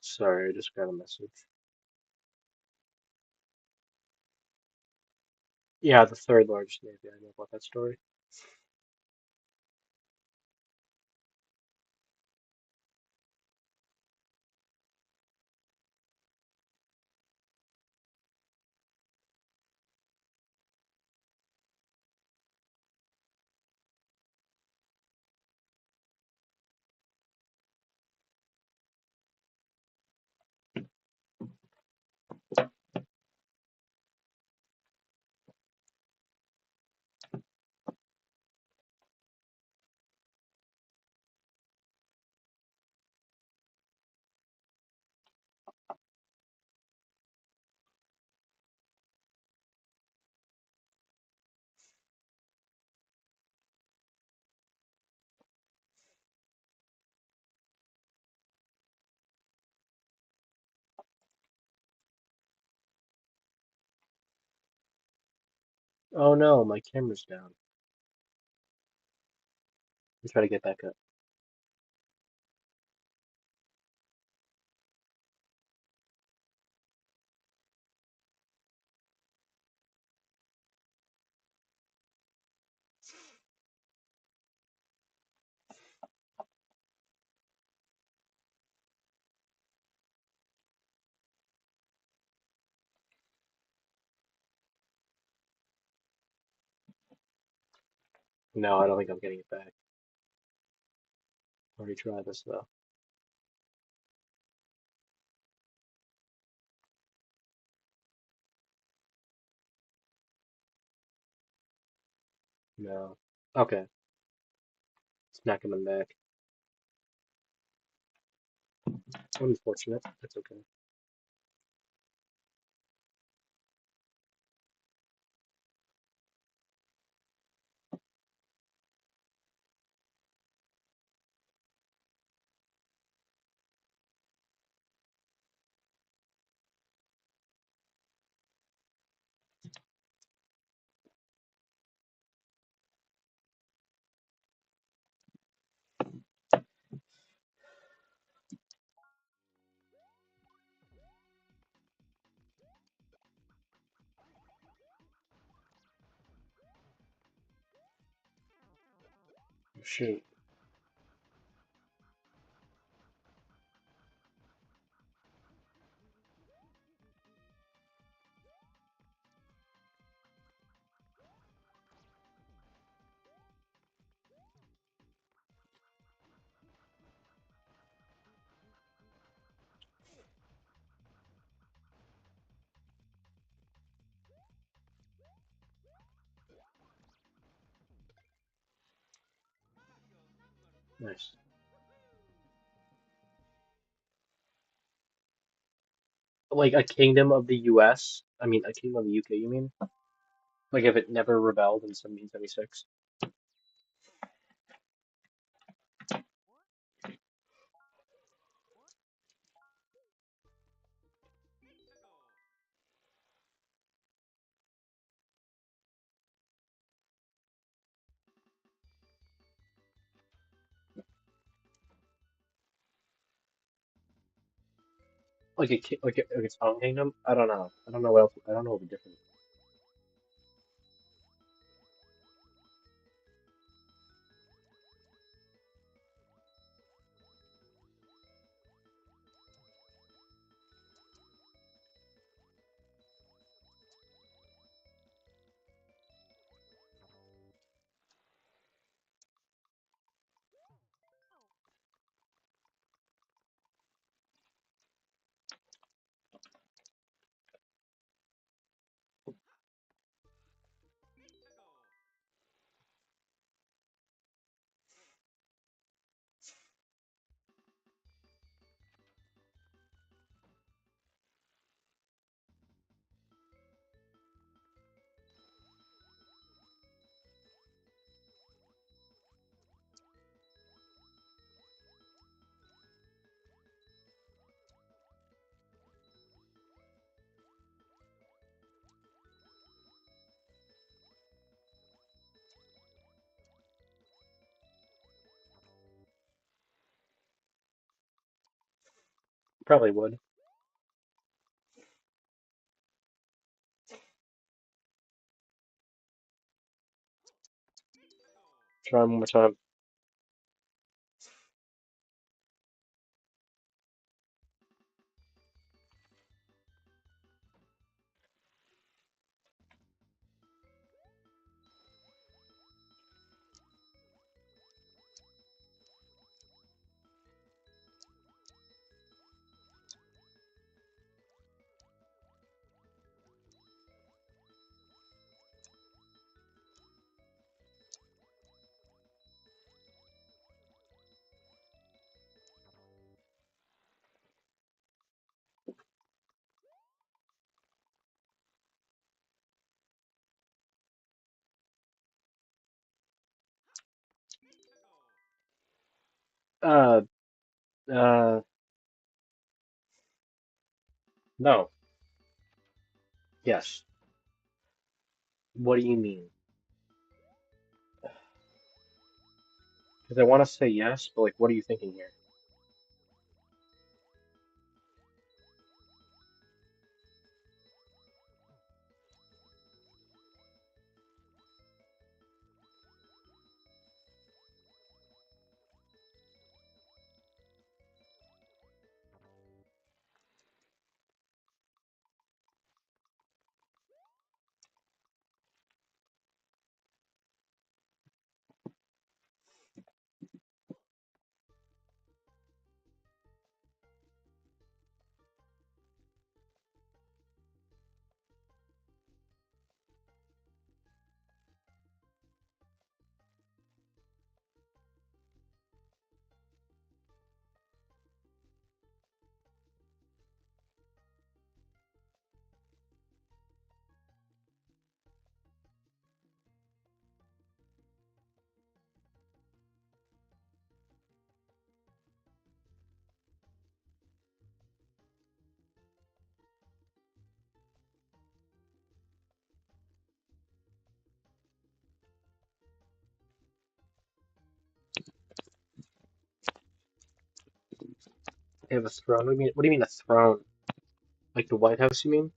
Sorry, I just got a message. Yeah, the third largest navy. I know about that story. Oh no, my camera's down. Let's try to get back up. No, I don't think I'm getting it back. I'll retry this though. No. Okay, it's not coming back. Unfortunate. That's okay. Shoot. Nice. Like a kingdom of the U.S. I mean, a kingdom of the UK. You mean? Like if it never rebelled in 1776? Like like its own kingdom? I don't know. I don't know what else. I don't know what would be different. Probably would. Try one more time. Uh, uh, no. Yes. What do you mean? Because I want to say yes, but like, what are you thinking here? They have a throne. What do you mean? What do you mean a throne? Like the White House? You mean?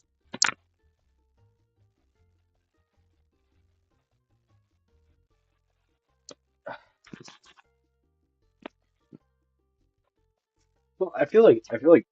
Well, I feel like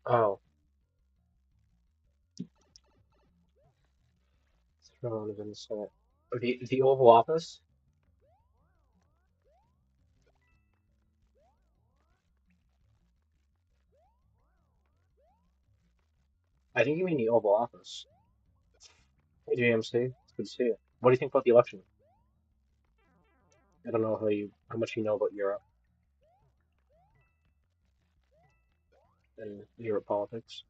Oh, throne of the Senate. The Oval Office? I think you mean the Oval Office. Hey, JMC, it's good to see you. What do you think about the election? I don't know how much you know about Europe and Europe politics.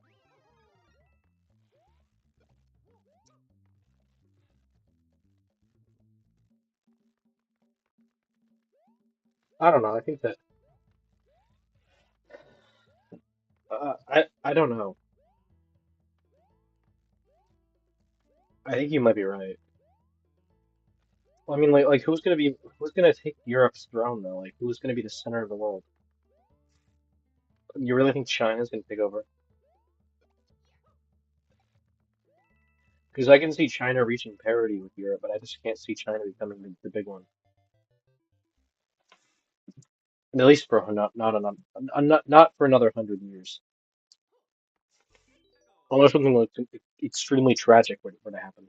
Oh yeah, Mario time. Let's go. I don't know. I think that I don't know. I think you might be right. Well, I mean, like who's gonna take Europe's throne though? Like who's gonna be the center of the world? You really think China's gonna take over? Because I can see China reaching parity with Europe, but I just can't see China becoming the big one. At least for not for another 100 years. Let's go. Unless something like extremely tragic were to happen.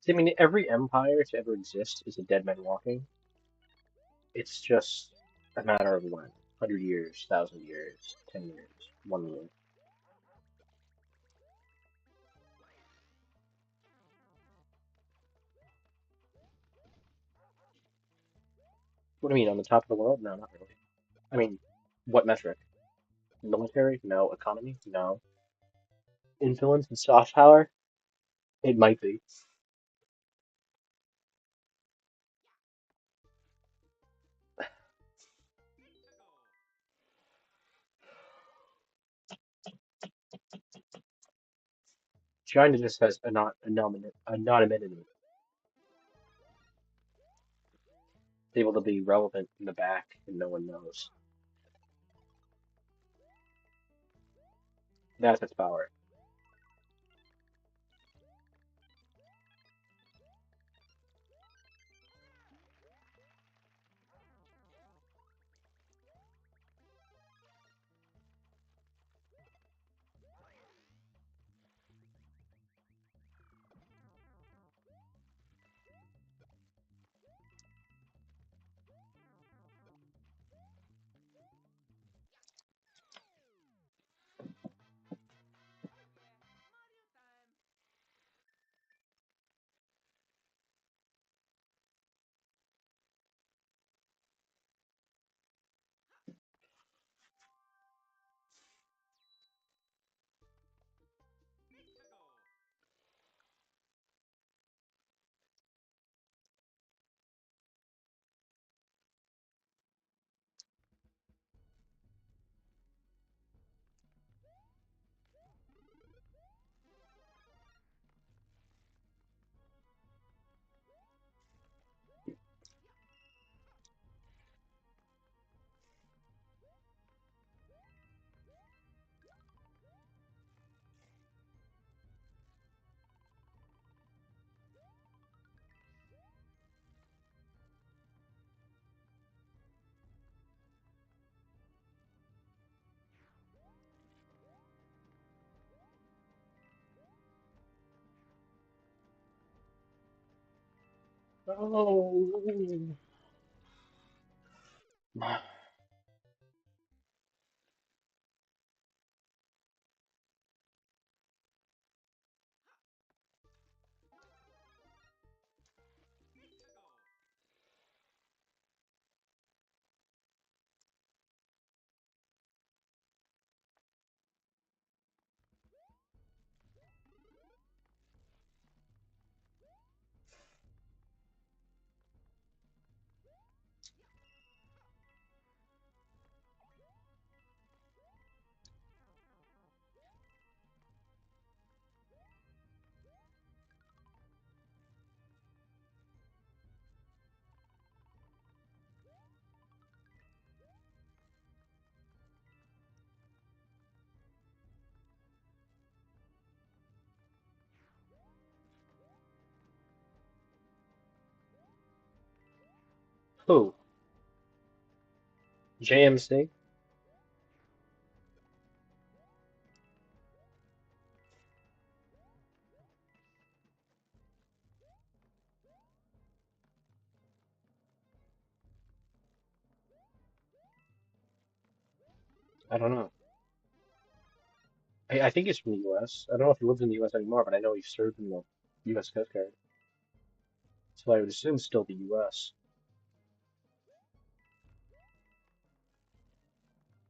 So, I mean, every empire to ever exist is a dead man walking. It's just a matter of when. 100 years, 1,000 years, 10 years, 1 year. What do you mean, on the top of the world? No, not really. I mean, what metric? Military? No. Economy? No. Influence and soft power? It might be. Let's go. China just has anonymity. It's able to be relevant in the back and no one knows. That's its power. Oh. Who? JMC? I don't know. I think he's from the U.S. I don't know if he lives in the U.S. anymore, but I know he served in the U.S. Coast Guard. So I would assume still the U.S.,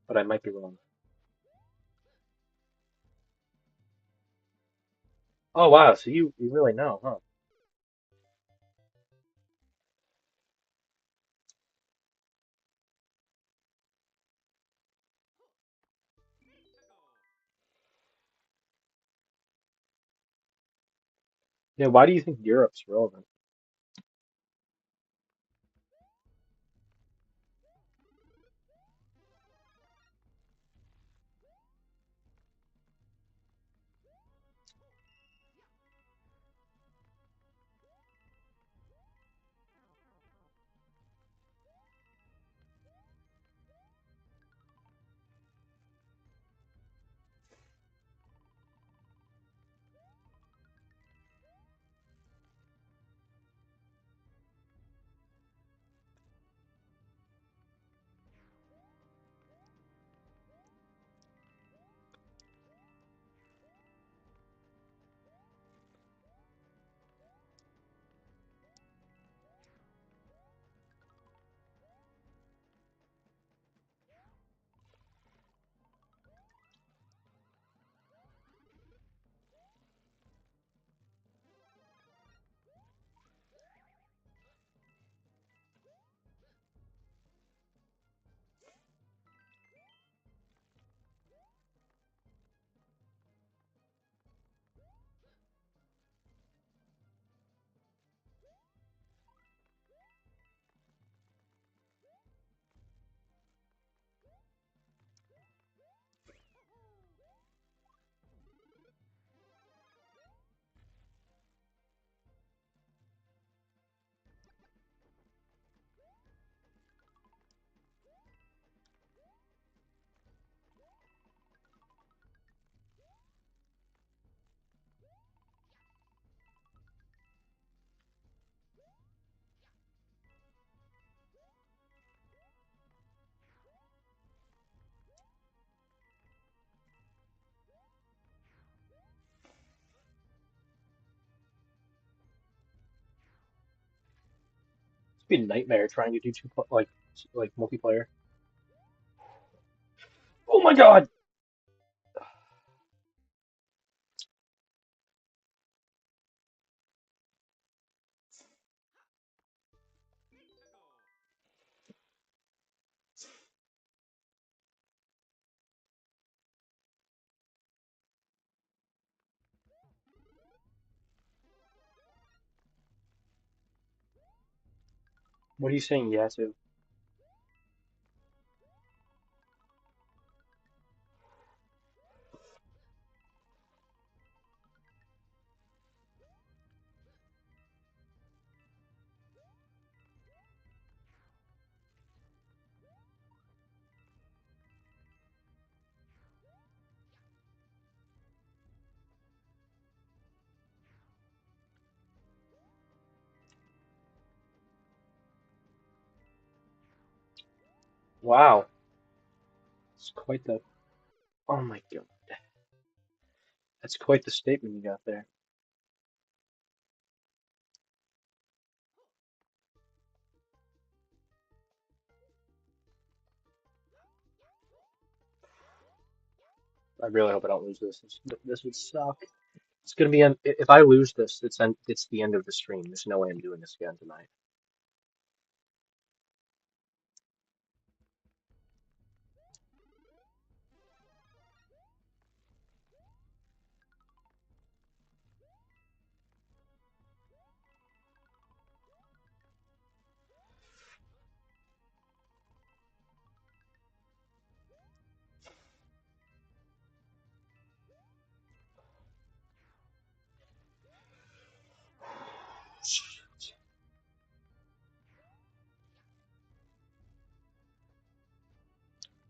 but I might be wrong. Oh wow, so you really know, huh? Yeah, why do you think Europe's relevant? It's been a nightmare trying to do like multiplayer. Oh my God! What are you saying yeah to? Wow, it's quite the. Oh my God, that's quite the statement you got there. I really hope I don't lose this. This would suck. It's gonna be if I lose this, it's the end of the stream. There's no way I'm doing this again tonight.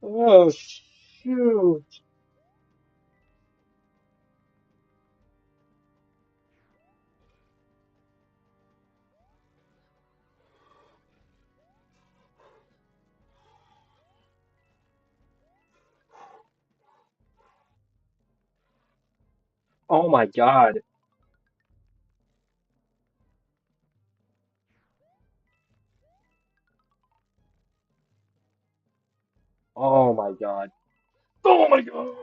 Oh shoot! Oh my God! Oh my God! Oh my God!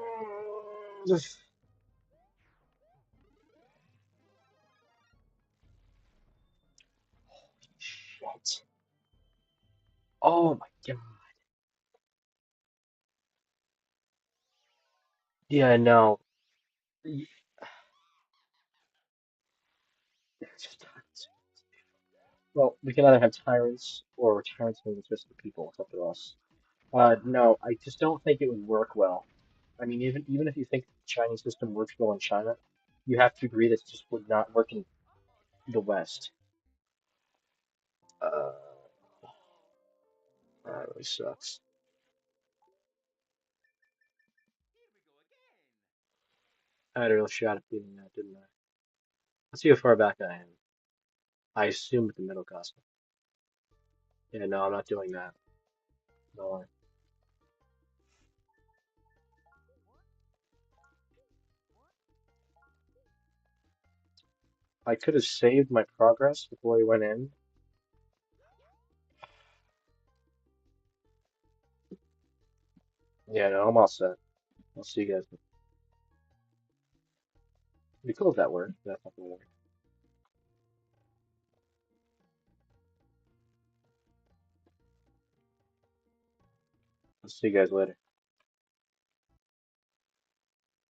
Shit! Oh my God! Yeah, no. Y- Well, we can either have tyrants or tyrants being just the people. It's up to us. No, I just don't think it would work well. I mean, even if you think the Chinese system works well in China, you have to agree that it just would not work in the West. Uh, that really sucks. Here we go again. I had a real shot at beating that, didn't I? Let's see how far back I am. I assume with the middle custom. Yeah, no, I'm not doing that. No, I could have saved my progress before we went in. Yeah, no, I'm all set. I'll see you guys. It'd be cool if that worked. That's not gonna work. I'll see you guys later.